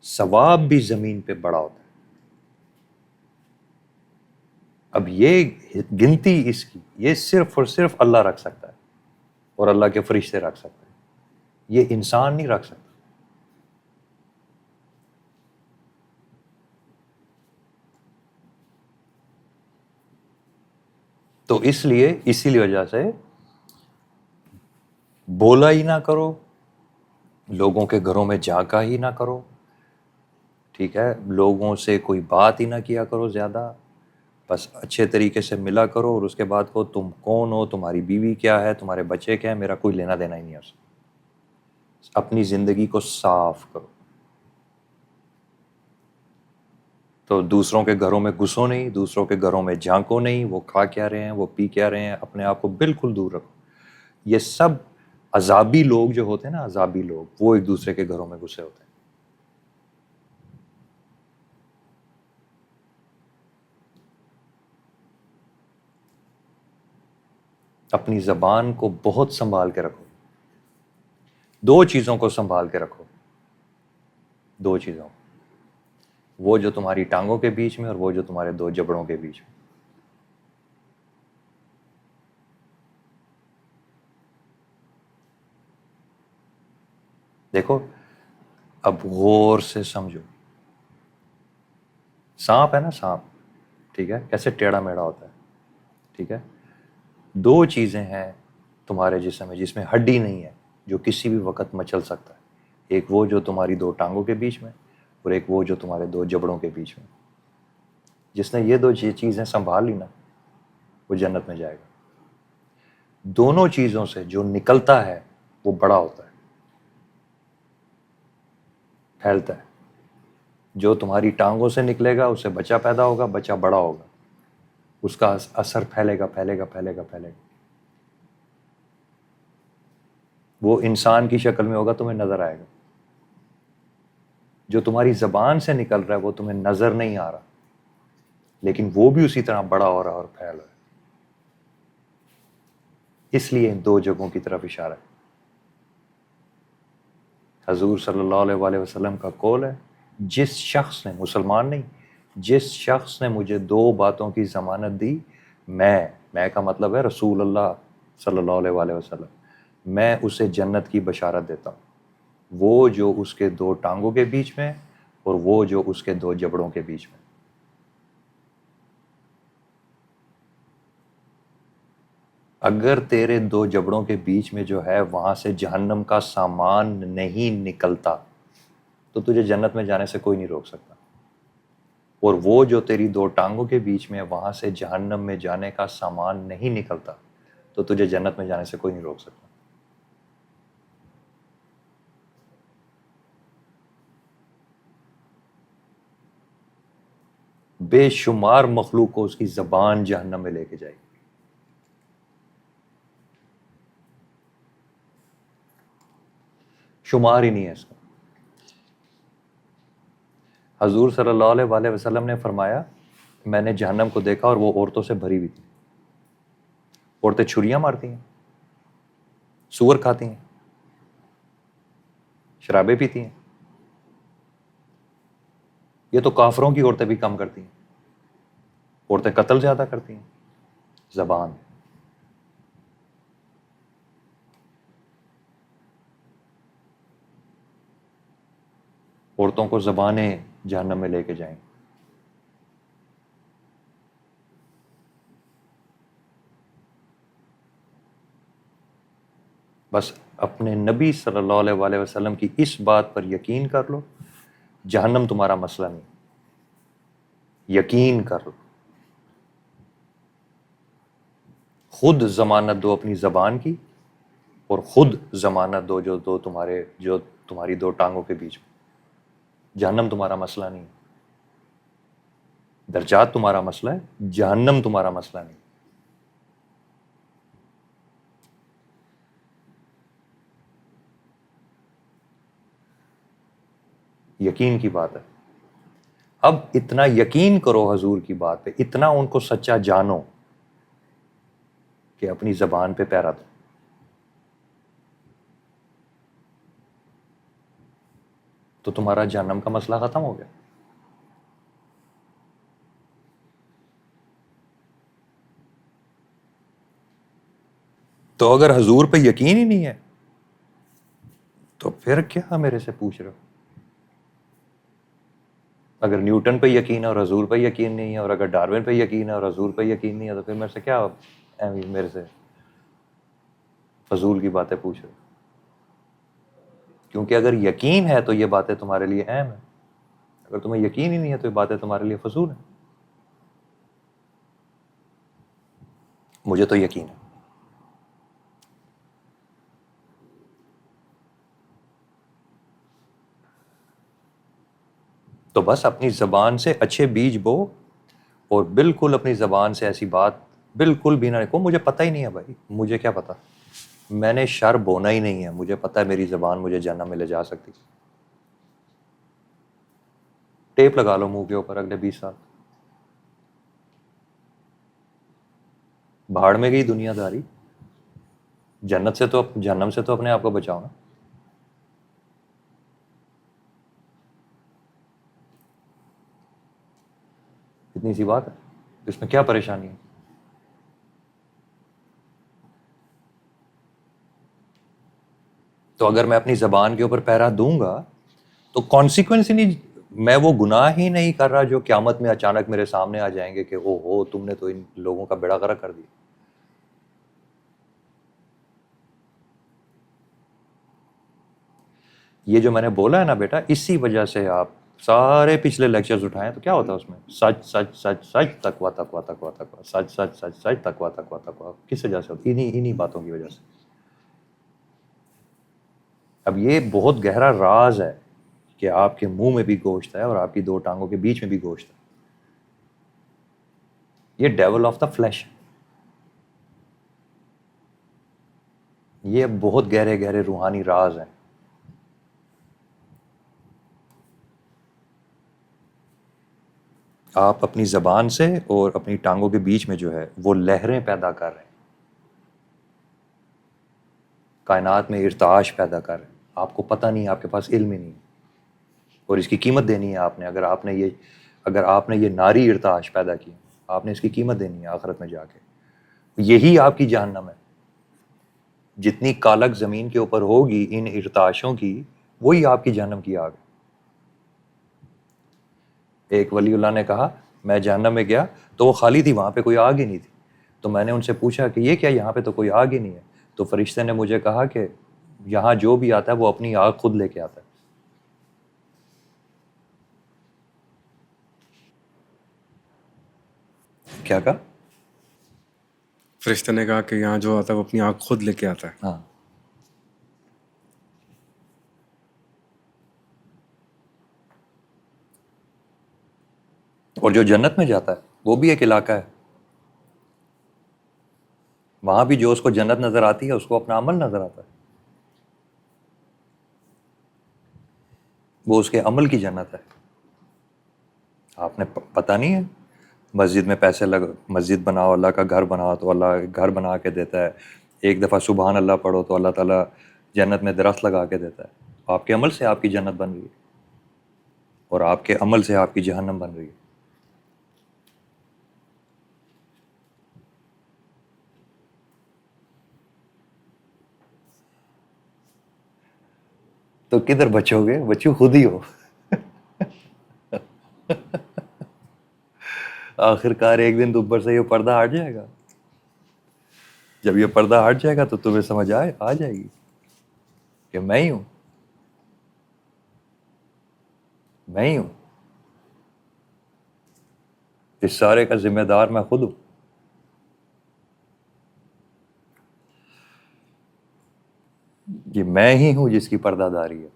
ثواب بھی زمین پہ بڑا ہوتا ہے. اب یہ گنتی اس کی یہ صرف اور صرف اللہ رکھ سکتا ہے, اور اللہ کے فرشتے رکھ سکتے ہیں, یہ انسان نہیں رکھ سکتا. تو اسی لیے وجہ سے بولا ہی نہ کرو, لوگوں کے گھروں میں جھانکا ہی نہ کرو, ٹھیک ہے, لوگوں سے کوئی بات ہی نہ کیا کرو زیادہ, بس اچھے طریقے سے ملا کرو, اور اس کے بعد کو تم کون ہو, تمہاری بیوی کیا ہے, تمہارے بچے کیا ہے, میرا کوئی لینا دینا ہی نہیں ہے اس سے. اپنی زندگی کو صاف کرو. تو دوسروں کے گھروں میں گھسو نہیں, دوسروں کے گھروں میں جھانکو نہیں, وہ کھا کیا رہے ہیں, وہ پی کیا رہے ہیں, اپنے آپ کو بالکل دور رکھو. یہ سب عذابی لوگ جو ہوتے ہیں نا, عذابی لوگ, وہ ایک دوسرے کے گھروں میں گھسے ہوتے ہیں. اپنی زبان کو بہت سنبھال کے رکھو. 2 چیزوں کو سنبھال کے رکھو, 2 چیزوں, وہ جو تمہاری ٹانگوں کے بیچ میں, اور وہ جو تمہارے 2 جبڑوں کے بیچ میں. دیکھو اب غور سے سمجھو. سانپ ہے نا, سانپ, ٹھیک ہے, کیسے ٹیڑھا میڑھا ہوتا ہے, ٹھیک ہے. 2 چیزیں ہیں تمہارے جسم میں جس میں ہڈی نہیں ہے, جو کسی بھی وقت مچل سکتا ہے. ایک وہ جو تمہاری 2 ٹانگوں کے بیچ میں, اور ایک وہ جو تمہارے 2 جبڑوں کے بیچ میں. جس نے یہ 2 چیزیں سنبھال لی نا, وہ جنت میں جائے گا. دونوں چیزوں سے جو نکلتا ہے وہ بڑا ہوتا ہے, پھیلتا ہے. جو تمہاری ٹانگوں سے نکلے گا اس سے بچہ پیدا ہوگا, بچہ بڑا ہوگا, اس کا اثر پھیلے گا, پھیلے گا, پھیلے گا, پھیلے گا. وہ انسان کی شکل میں ہوگا، تمہیں نظر آئے گا. جو تمہاری زبان سے نکل رہا ہے وہ تمہیں نظر نہیں آ رہا، لیکن وہ بھی اسی طرح بڑا ہو رہا اور پھیل رہا ہے. اس لیے ان دو جگہوں کی طرف اشارہ ہے. حضور صلی اللہ علیہ وآلہ وسلم کا قول ہے، جس شخص نے، مسلمان نہیں، جس شخص نے مجھے دو باتوں کی ضمانت دی، میں کا مطلب ہے رسول اللہ صلی اللہ علیہ وآلہ وسلم، میں اسے جنت کی بشارت دیتا ہوں، وہ جو اس کے دو ٹانگوں کے بیچ میں اور وہ جو اس کے دو جبڑوں کے بیچ میں. اگر تیرے دو جبڑوں کے بیچ میں جو ہے وہاں سے جہنم کا سامان نہیں نکلتا تو تجھے جنت میں جانے سے کوئی نہیں روک سکتا. اور وہ جو تیری دو ٹانگوں کے بیچ میں وہاں سے جہنم میں جانے کا سامان نہیں نکلتا تو تجھے جنت میں جانے سے کوئی نہیں روک سکتا. بے شمار مخلوق کو اس کی زبان جہنم میں لے کے جائے گی. شمار ہی نہیں ہے اس کا. حضور صلی اللہ علیہ وآلہ وسلم نے فرمایا، میں نے جہنم کو دیکھا اور وہ عورتوں سے بھری ہوئی تھی. عورتیں چھریاں مارتی ہیں، سور کھاتی ہیں، شرابیں پیتی ہیں. یہ تو کافروں کی عورتیں بھی کم کرتی ہیں. عورتیں قتل زیادہ کرتی ہیں. زبان. عورتوں کو زبانیں جہنم میں لے کے جائیں. بس اپنے نبی صلی اللہ علیہ وآلہ وسلم کی اس بات پر یقین کر لو، جہنم تمہارا مسئلہ نہیں. یقین کر لو. خود ضمانت دو اپنی زبان کی اور خود ضمانت دو جو تمہاری دو ٹانگوں کے بیچ میں. جہنم تمہارا مسئلہ نہیں. درجات تمہارا مسئلہ ہے، جہنم تمہارا مسئلہ نہیں. یقین کی بات ہے. اب اتنا یقین کرو حضور کی بات پہ، اتنا ان کو سچا جانو کہ اپنی زبان پہ پیرا دو. تو تمہارا جہنم کا مسئلہ ختم ہو گیا. تو اگر حضور پہ یقین ہی نہیں ہے تو پھر کیا میرے سے پوچھ رہے ہو؟ اگر نیوٹن پہ یقین ہے اور حضور پہ یقین نہیں ہے، اور اگر ڈارون پہ یقین ہے اور حضور پہ یقین نہیں ہے، تو پھر میرے سے کیا میرے سے فضول کی باتیں پوچھ رہے ہو؟ کیونکہ اگر یقین ہے تو یہ باتیں تمہارے لیے اہم ہیں. اگر تمہیں یقین ہی نہیں ہے تو یہ باتیں تمہارے لیے فضول ہیں. مجھے تو یقین ہے. تو بس اپنی زبان سے اچھے بیج بو، اور بالکل اپنی زبان سے ایسی بات بالکل بھی نہ رکھو. مجھے پتہ ہی نہیں ہے بھائی، مجھے کیا پتا، میں نے شر بونا ہی نہیں ہے، مجھے پتہ ہے میری زبان مجھے جہنم میں لے جا سکتی. ٹیپ لگا لو منہ کے اوپر اگلے 20 سال. بھاڑ میں گئی دنیا داری. جہنم سے تو اپنے آپ کو بچاؤ نا. اتنی سی بات ہے، اس میں کیا پریشانی ہے؟ تو اگر میں اپنی زبان کے اوپر پیرا دوں گا تو کانسیکوینس ہی نہیں، میں وہ گناہ ہی نہیں کر رہا جو قیامت میں اچانک میرے سامنے آ جائیں گے کہ او ہو تم نے تو ان لوگوں کا بیڑا غرق کر دیا. یہ جو میں نے بولا ہے نا بیٹا، اسی وجہ سے آپ سارے پچھلے لیکچرز اٹھائیں تو کیا ہوتا ہے اس میں؟ سچ سچ سچ سچ، تقویٰ تقویٰ تقویٰ تقویٰ، سچ سچ سچ سچ، تقویٰ تقویٰ تقویٰ. کس وجہ سے ہوتی؟ انہی باتوں کی وجہ سے. اب یہ بہت گہرا راز ہے کہ آپ کے منہ میں بھی گوشت ہے اور آپ کی دو ٹانگوں کے بیچ میں بھی گوشت ہے. یہ ڈیول آف دا فلیش ہے. یہ بہت گہرے گہرے روحانی راز ہیں. آپ اپنی زبان سے اور اپنی ٹانگوں کے بیچ میں جو ہے وہ لہریں پیدا کر رہے ہیں، کائنات میں ارتعاش پیدا کر رہے ہیں. آپ کو پتہ نہیں، آپ کے پاس علم ہی نہیں، اور اس کی قیمت دینی ہے آپ نے. اگر آپ نے یہ ناری ارتعاش پیدا کی، آپ نے اس کی قیمت دینی ہے آخرت میں جا کے. یہی آپ کی جہنم ہے. جتنی کالک زمین کے اوپر ہوگی ان ارتعاشوں کی، وہی آپ کی جہنم کی آگ. ایک ولی اللہ نے کہا میں جہنم میں گیا تو وہ خالی تھی، وہاں پہ کوئی آگ ہی نہیں تھی. تو میں نے ان سے پوچھا کہ یہ کیا، یہاں پہ تو کوئی آگ ہی نہیں ہے. تو فرشتے نے مجھے کہا کہ یہاں جو بھی آتا ہے وہ اپنی آگ خود لے کے آتا ہے. کیا کہا؟ فرشتے نے کہا کہ یہاں جو آتا ہے وہ اپنی آنکھ خود لے کے آتا ہے. ہاں. اور جو جنت میں جاتا ہے وہ بھی ایک علاقہ ہے، وہاں بھی جو اس کو جنت نظر آتی ہے اس کو اپنا عمل نظر آتا ہے. وہ اس کے عمل کی جنت ہے. آپ نے پتہ نہیں ہے، مسجد میں پیسے مسجد بناؤ، اللہ کا گھر بناؤ تو اللہ گھر بنا کے دیتا ہے. ایک دفعہ سبحان اللہ پڑھو تو اللہ تعالیٰ جنت میں درخت لگا کے دیتا ہے. آپ کے عمل سے آپ کی جنت بن رہی ہے، اور آپ کے عمل سے آپ کی جہنم بن رہی ہے. تو کدھر بچو گے؟ بچو خود ہی ہو. آخر کار ایک دن اوپر سے یہ پردہ ہٹ جائے گا. جب یہ پردہ ہٹ جائے گا تو تمہیں سمجھ آ جائے گی کہ میں ہی ہوں، میں ہی ہوں، اس سارے کا ذمہ دار میں خود ہوں. یہ میں ہی ہوں جس کی پردہ داری ہے.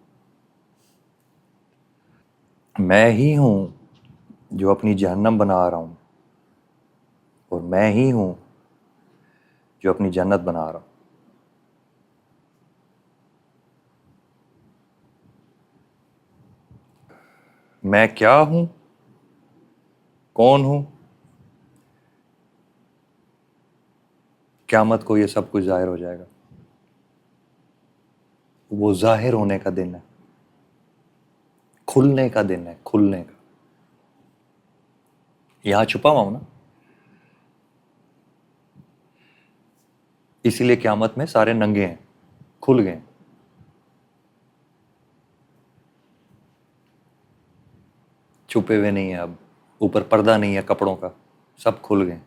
میں ہی ہوں جو اپنی جہنم بنا رہا ہوں، اور میں ہی ہوں جو اپنی جنت بنا رہا ہوں. میں کیا ہوں، کون ہوں، قیامت کو یہ سب کچھ ظاہر ہو جائے گا. وہ ظاہر ہونے کا دن ہے، کھلنے کا دن ہے، کھلنے کا. یہاں چھپا ہوا ہوں نا، اسی لیے قیامت میں سارے ننگے ہیں، کھل گئے. چھپے ہوئے نہیں ہیں اب، اوپر پردہ نہیں ہے کپڑوں کا، سب کھل گئے.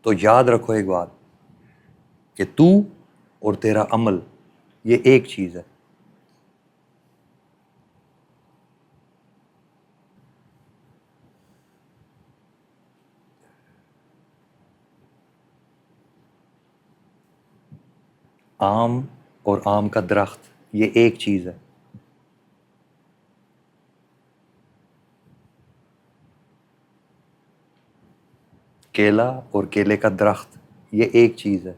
تو یاد رکھو ایک بات کہ تو اور تیرا عمل یہ ایک چیز ہے. آم اور آم کا درخت یہ ایک چیز ہے. کیلا اور کیلے کا درخت یہ ایک چیز ہے.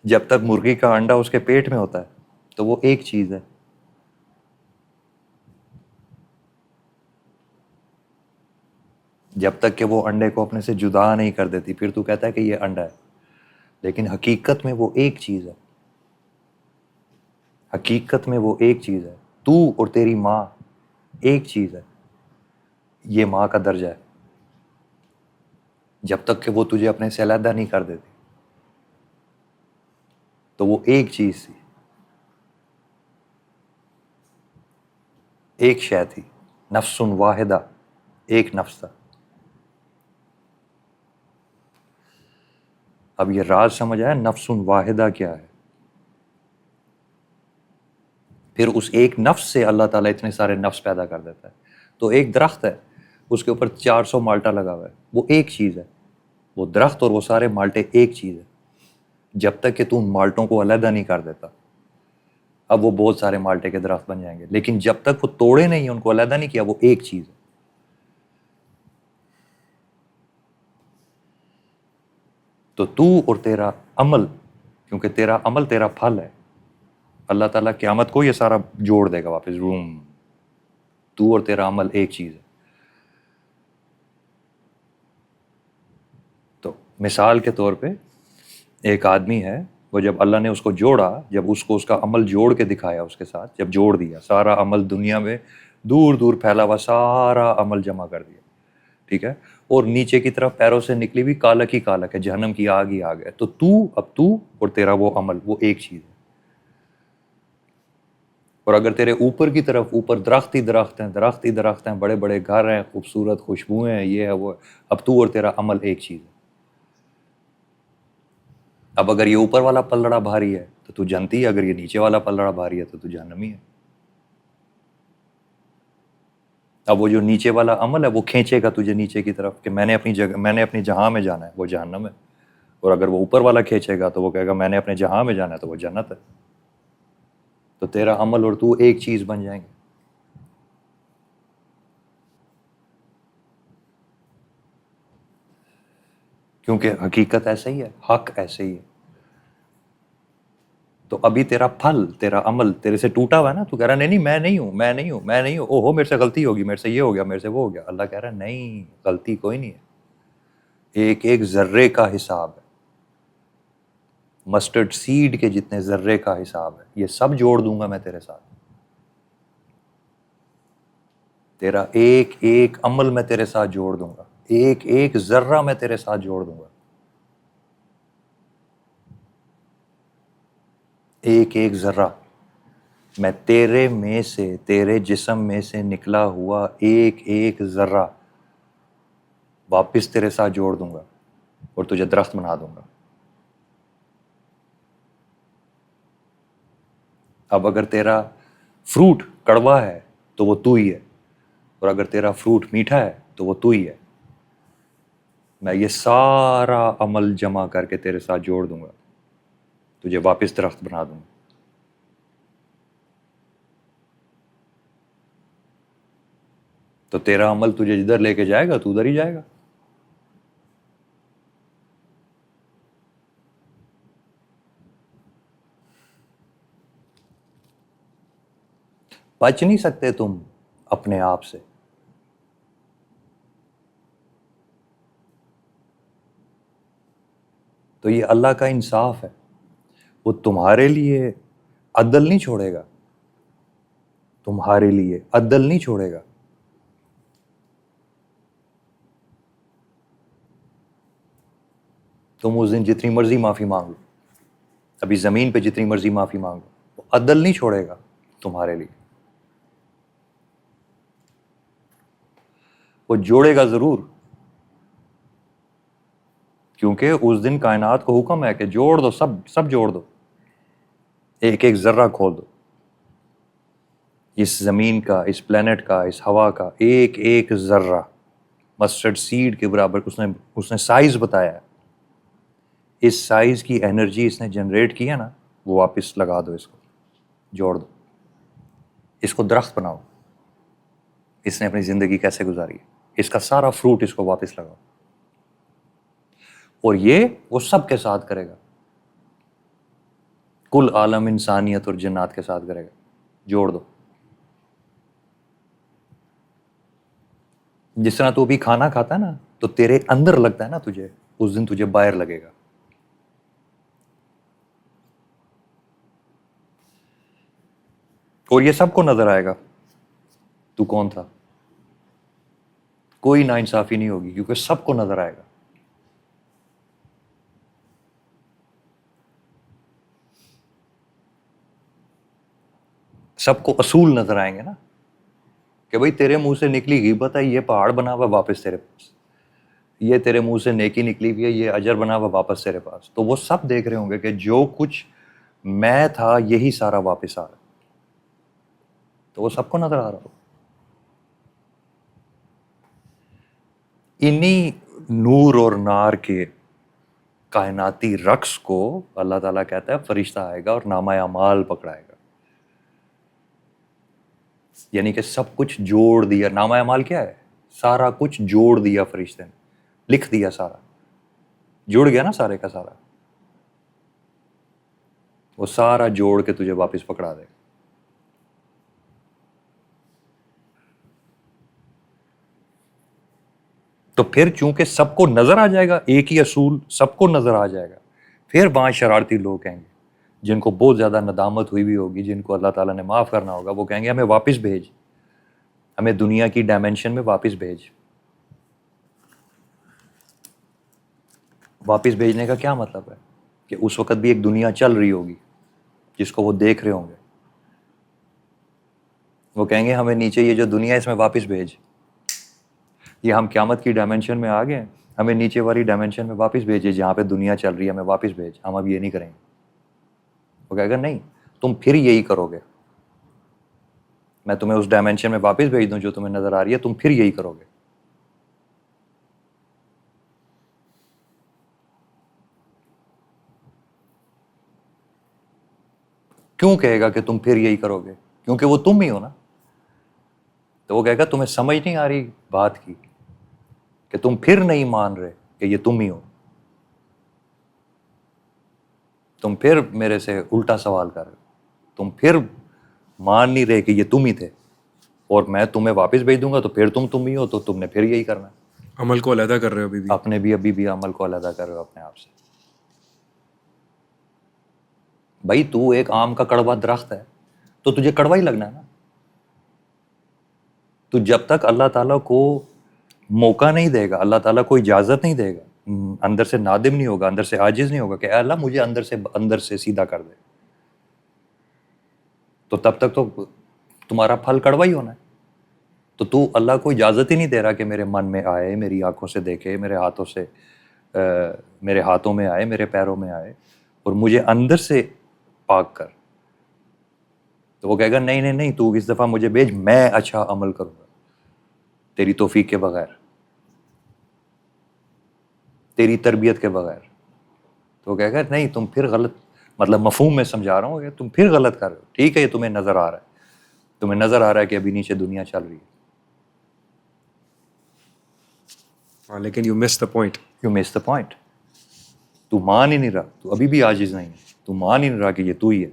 جب تک مرغی کا انڈا اس کے پیٹ میں ہوتا ہے تو وہ ایک چیز ہے. جب تک کہ وہ انڈے کو اپنے سے جدا نہیں کر دیتی پھر تو کہتا ہے کہ یہ انڈا ہے، لیکن حقیقت میں وہ ایک چیز ہے. حقیقت میں وہ ایک چیز ہے. تو اور تیری ماں ایک چیز ہے. یہ ماں کا درجہ ہے. جب تک کہ وہ تجھے اپنے سے علیحدہ نہیں کر دیتی تو وہ ایک چیز تھی، ایک شے تھی. نفس واحدہ، ایک نفس تھا. اب یہ راز سمجھ آیا نفس واحدہ کیا ہے؟ پھر اس ایک نفس سے اللہ تعالیٰ اتنے سارے نفس پیدا کر دیتا ہے. تو ایک درخت ہے، اس کے اوپر 400 مالٹا لگا ہوا ہے، وہ ایک چیز ہے. وہ درخت اور وہ سارے مالٹے ایک چیز ہے. جب تک کہ تو ان مالٹوں کو علیحدہ نہیں کر دیتا اب وہ بہت سارے مالٹے کے درخت بن جائیں گے، لیکن جب تک وہ توڑے نہیں، ان کو علیحدہ نہیں کیا، وہ ایک چیز ہے۔ تو تو اور تیرا عمل، کیونکہ تیرا عمل تیرا پھل ہے، اللہ تعالیٰ قیامت کو یہ سارا جوڑ دے گا واپس، روم۔ تو اور تیرا عمل ایک چیز ہے۔ تو مثال کے طور پہ ایک آدمی ہے، وہ جب اللہ نے اس کو جوڑا، جب اس کو اس کا عمل جوڑ کے دکھایا اس کے ساتھ، جب جوڑ دیا سارا عمل دنیا میں دور دور پھیلا ہوا سارا عمل جمع کر دیا، ٹھیک ہے، اور نیچے کی طرف پیروں سے نکلی ہوئی کالک ہی کالک ہے، جہنم کی آگ ہی آگ ہے، تو اب تو اور تیرا وہ عمل وہ ایک چیز ہے۔ اور اگر تیرے اوپر کی طرف، اوپر درخت ہی درخت ہیں، درخت ہی درخت ہیں، بڑے بڑے گھر ہیں، خوبصورت خوشبوئیں ہیں، یہ ہے وہ ہے، اب تو اور تیرا عمل ایک چیز ہے۔ اب اگر یہ اوپر والا پلڑا بھاری ہے تو تو جنتی ہے، اگر یہ نیچے والا پلڑا بھاری ہے تو تو جہنمی ہے۔ اب وہ جو نیچے والا عمل ہے وہ کھینچے گا تجھے نیچے کی طرف کہ میں نے اپنی جگہ، میں نے اپنی جہاں میں جانا ہے، وہ جہنم ہے۔ اور اگر وہ اوپر والا کھینچے گا تو وہ کہے گا میں نے اپنے جہاں میں جانا ہے، تو وہ جنت ہے۔ تو تیرا عمل اور تو ایک چیز بن جائیں گے۔ کیونکہ حقیقت ایسے ہی ہے، حق ایسے ہی ہے۔ تو ابھی تیرا پھل، تیرا عمل تیرے سے ٹوٹا ہوا ہے نا، تو کہہ رہا نہیں میں نہیں ہوں، میں نہیں ہوں، میں نہیں ہوں، اوہو میرے سے غلطی ہوگی، میرے سے یہ ہو گیا، میرے سے وہ ہو گیا۔ اللہ کہہ رہا ہے نہیں، غلطی کوئی نہیں ہے، ایک ایک ذرے کا حساب ہے، مسٹرڈ سیڈ کے جتنے ذرے کا حساب ہے، یہ سب جوڑ دوں گا میں تیرے ساتھ۔ تیرا ایک ایک عمل میں تیرے ساتھ جوڑ دوں گا، ایک ایک ذرہ میں تیرے ساتھ جوڑ دوں گا، ایک ایک ذرہ میں تیرے میں سے، تیرے جسم میں سے نکلا ہوا ایک ایک ذرہ واپس تیرے ساتھ جوڑ دوں گا اور تجھے درخت بنا دوں گا۔ اب اگر تیرا فروٹ کڑوا ہے تو وہ تو ہی ہے، اور اگر تیرا فروٹ میٹھا ہے تو وہ تو ہی ہے۔ میں یہ سارا عمل جمع کر کے تیرے ساتھ جوڑ دوں گا، تجھے واپس درخت بنا دوں گا۔ تو تیرا عمل تجھے جدھر لے کے جائے گا تو ادھر ہی جائے گا۔ بچ نہیں سکتے تم اپنے آپ سے۔ تو یہ اللہ کا انصاف ہے، وہ تمہارے لیے عدل نہیں چھوڑے گا، تمہارے لیے عدل نہیں چھوڑے گا۔ تم اس دن جتنی مرضی معافی مانگ لو، ابھی زمین پہ جتنی مرضی معافی مانگ لو، وہ عدل نہیں چھوڑے گا تمہارے لیے۔ وہ جوڑے گا ضرور، کیونکہ اس دن کائنات کو حکم ہے کہ جوڑ دو، سب جوڑ دو، ایک ایک ذرہ کھول دو، اس زمین کا، اس پلینٹ کا، اس ہوا کا ایک ایک ذرہ مسٹرڈ سیڈ کے برابر۔ اس نے سائز بتایا ہے، اس سائز کی انرجی اس نے جنریٹ کی ہے نا، وہ واپس لگا دو، اس کو جوڑ دو، اس کو درخت بناؤ۔ اس نے اپنی زندگی کیسے گزاری ہے، اس کا سارا فروٹ اس کو واپس لگاؤ، اور یہ وہ سب کے ساتھ کرے گا، کل عالم انسانیت اور جنات کے ساتھ کرے گا۔ جوڑ دو۔ جس طرح تو ابھی کھانا کھاتا ہے نا، تو تیرے اندر لگتا ہے نا تجھے، اس دن تجھے باہر لگے گا۔ اور یہ سب کو نظر آئے گا تو کون تھا، کوئی ناانصافی نہیں ہوگی، کیونکہ سب کو نظر آئے گا۔ سب کو اصول نظر آئیں گے نا، کہ بھئی تیرے منہ سے نکلی غیبت ہے، یہ پہاڑ بنا ہوا واپس تیرے پاس، یہ تیرے منہ سے نیکی نکلی ہوئی ہے، یہ اجر بنا ہوا واپس تیرے پاس۔ تو وہ سب دیکھ رہے ہوں گے کہ جو کچھ میں تھا یہی سارا واپس آ رہا ہے، تو وہ سب کو نظر آ رہا ہو۔ انہی نور اور نار کے کائناتی رقص کو اللہ تعالیٰ کہتا ہے فرشتہ آئے گا اور نامہ اعمال پکڑائے گا، یعنی کہ سب کچھ جوڑ دیا. نامہ اعمال کیا ہے؟ سارا کچھ جوڑ دیا فرشتے نے, لکھ دیا, سارا جڑ گیا نا سارے کا سارا. وہ سارا جوڑ کے تجھے واپس پکڑا دے. تو پھر چونکہ سب کو نظر آ جائے گا, ایک ہی اصول سب کو نظر آ جائے گا, پھر وہاں شرارتی لوگ کہیں گے جن کو بہت زیادہ ندامت ہوئی بھی ہوگی, جن کو اللہ تعالیٰ نے معاف کرنا ہوگا, وہ کہیں گے ہمیں واپس بھیج, ہمیں دنیا کی ڈائمینشن میں واپس بھیج. واپس بھیجنے کا کیا مطلب ہے؟ کہ اس وقت بھی ایک دنیا چل رہی ہوگی جس کو وہ دیکھ رہے ہوں گے. وہ کہیں گے ہمیں نیچے یہ جو دنیا ہے اس میں واپس بھیج. یہ ہم قیامت کی ڈائمینشن میں آ گئے ہیں, ہمیں نیچے والی ڈائمینشن میں واپس بھیجیے جہاں پہ دنیا چل رہی ہے, ہمیں واپس بھیج, ہم اب یہ نہیں کریں گے. وہ کہے گا نہیں, تم پھر یہی کرو گے. میں تمہیں اس ڈائمینشن میں واپس بھیج دوں جو تمہیں نظر آ رہی ہے, تم پھر یہی کرو گے. کیوں کہے گا کہ تم پھر یہی کرو گے؟ کیونکہ وہ تم ہی ہو نا. تو وہ کہے گا تمہیں سمجھ نہیں آ رہی بات کی کہ تم پھر نہیں مان رہے کہ یہ تم ہی ہو. تم پھر میرے سے الٹا سوال کر رہے ہو, تم پھر مان نہیں رہے کہ یہ تم ہی تھے, اور میں تمہیں واپس بھیج دوں گا تو پھر تم ہی ہو, تو تم نے پھر یہی کرنا. عمل کو علیحدہ کر رہے ہو ابھی بھی. اپنے ابھی بھی عمل کو علیحدہ کر رہے ہو اپنے آپ سے. بھائی تو ایک آم کا کڑوا درخت ہے تو تجھے کڑوا ہی لگنا ہے نا. تو جب تک اللہ تعالیٰ کو موقع نہیں دے گا, اللہ تعالیٰ کو اجازت نہیں دے گا, اندر سے نادم نہیں ہوگا, اندر سے عاجز نہیں ہوگا کہ اے اللہ مجھے اندر سے سیدھا کر دے, تو تب تک تو تمہارا پھل کڑوا ہی ہونا ہے. تو اللہ کو اجازت ہی نہیں دے رہا کہ میرے من میں آئے, میری آنکھوں سے دیکھے, میرے ہاتھوں میں آئے, میرے پیروں میں آئے, اور مجھے اندر سے پاک کر. تو وہ کہے گا نہیں نہیں نہیں, تو اس دفعہ مجھے بھیج, میں اچھا عمل کروں گا تیری توفیق کے بغیر, تیری تربیت کے بغیر. تو وہ کہے گا نہیں, تم پھر غلط, مطلب مفہوم میں سمجھا رہا ہوں کہ تم پھر غلط کر رہے ہو. ٹھیک ہے, یہ تمہیں نظر آ رہا ہے, تمہیں نظر آ رہا ہے کہ ابھی نیچے دنیا چل رہی ہے. ہاں, لیکن you miss the point. You miss the point. تو مان ہی نہیں رہا, تو ابھی بھی عاجز نہیں ہے, تو مان ہی نہیں رہا کہ یہ تو ہی ہے.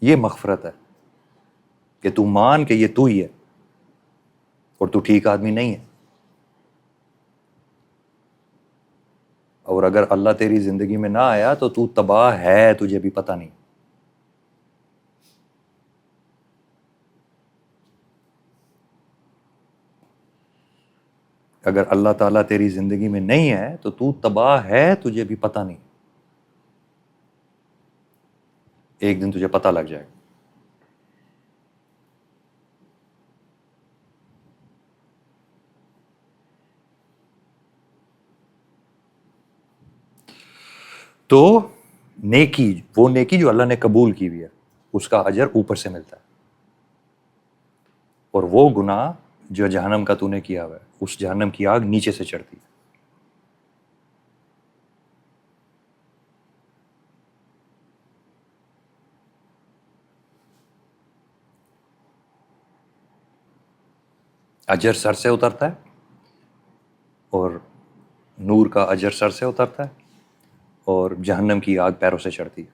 یہ مغفرت ہے کہ تو مان کہ یہ تو ہی ہے اور تو ٹھیک آدمی نہیں ہے. اور اگر اللہ تیری زندگی میں نہ آیا تو تباہ ہے, تجھے بھی پتہ نہیں. اگر اللہ تعالیٰ تیری زندگی میں نہیں ہے تو تباہ ہے, تجھے بھی پتہ نہیں. ایک دن تجھے پتہ لگ جائے گا. تو نیکی, وہ نیکی جو اللہ نے قبول کی ہوئی ہے, اس کا اجر اوپر سے ملتا ہے, اور وہ گناہ جو جہنم کا تو نے کیا ہوا ہے, اس جہنم کی آگ نیچے سے چڑھتی ہے. اجر سر سے اترتا ہے, اور نور کا اجر سر سے اترتا ہے, اور جہنم کی آگ پیروں سے چڑھتی ہے.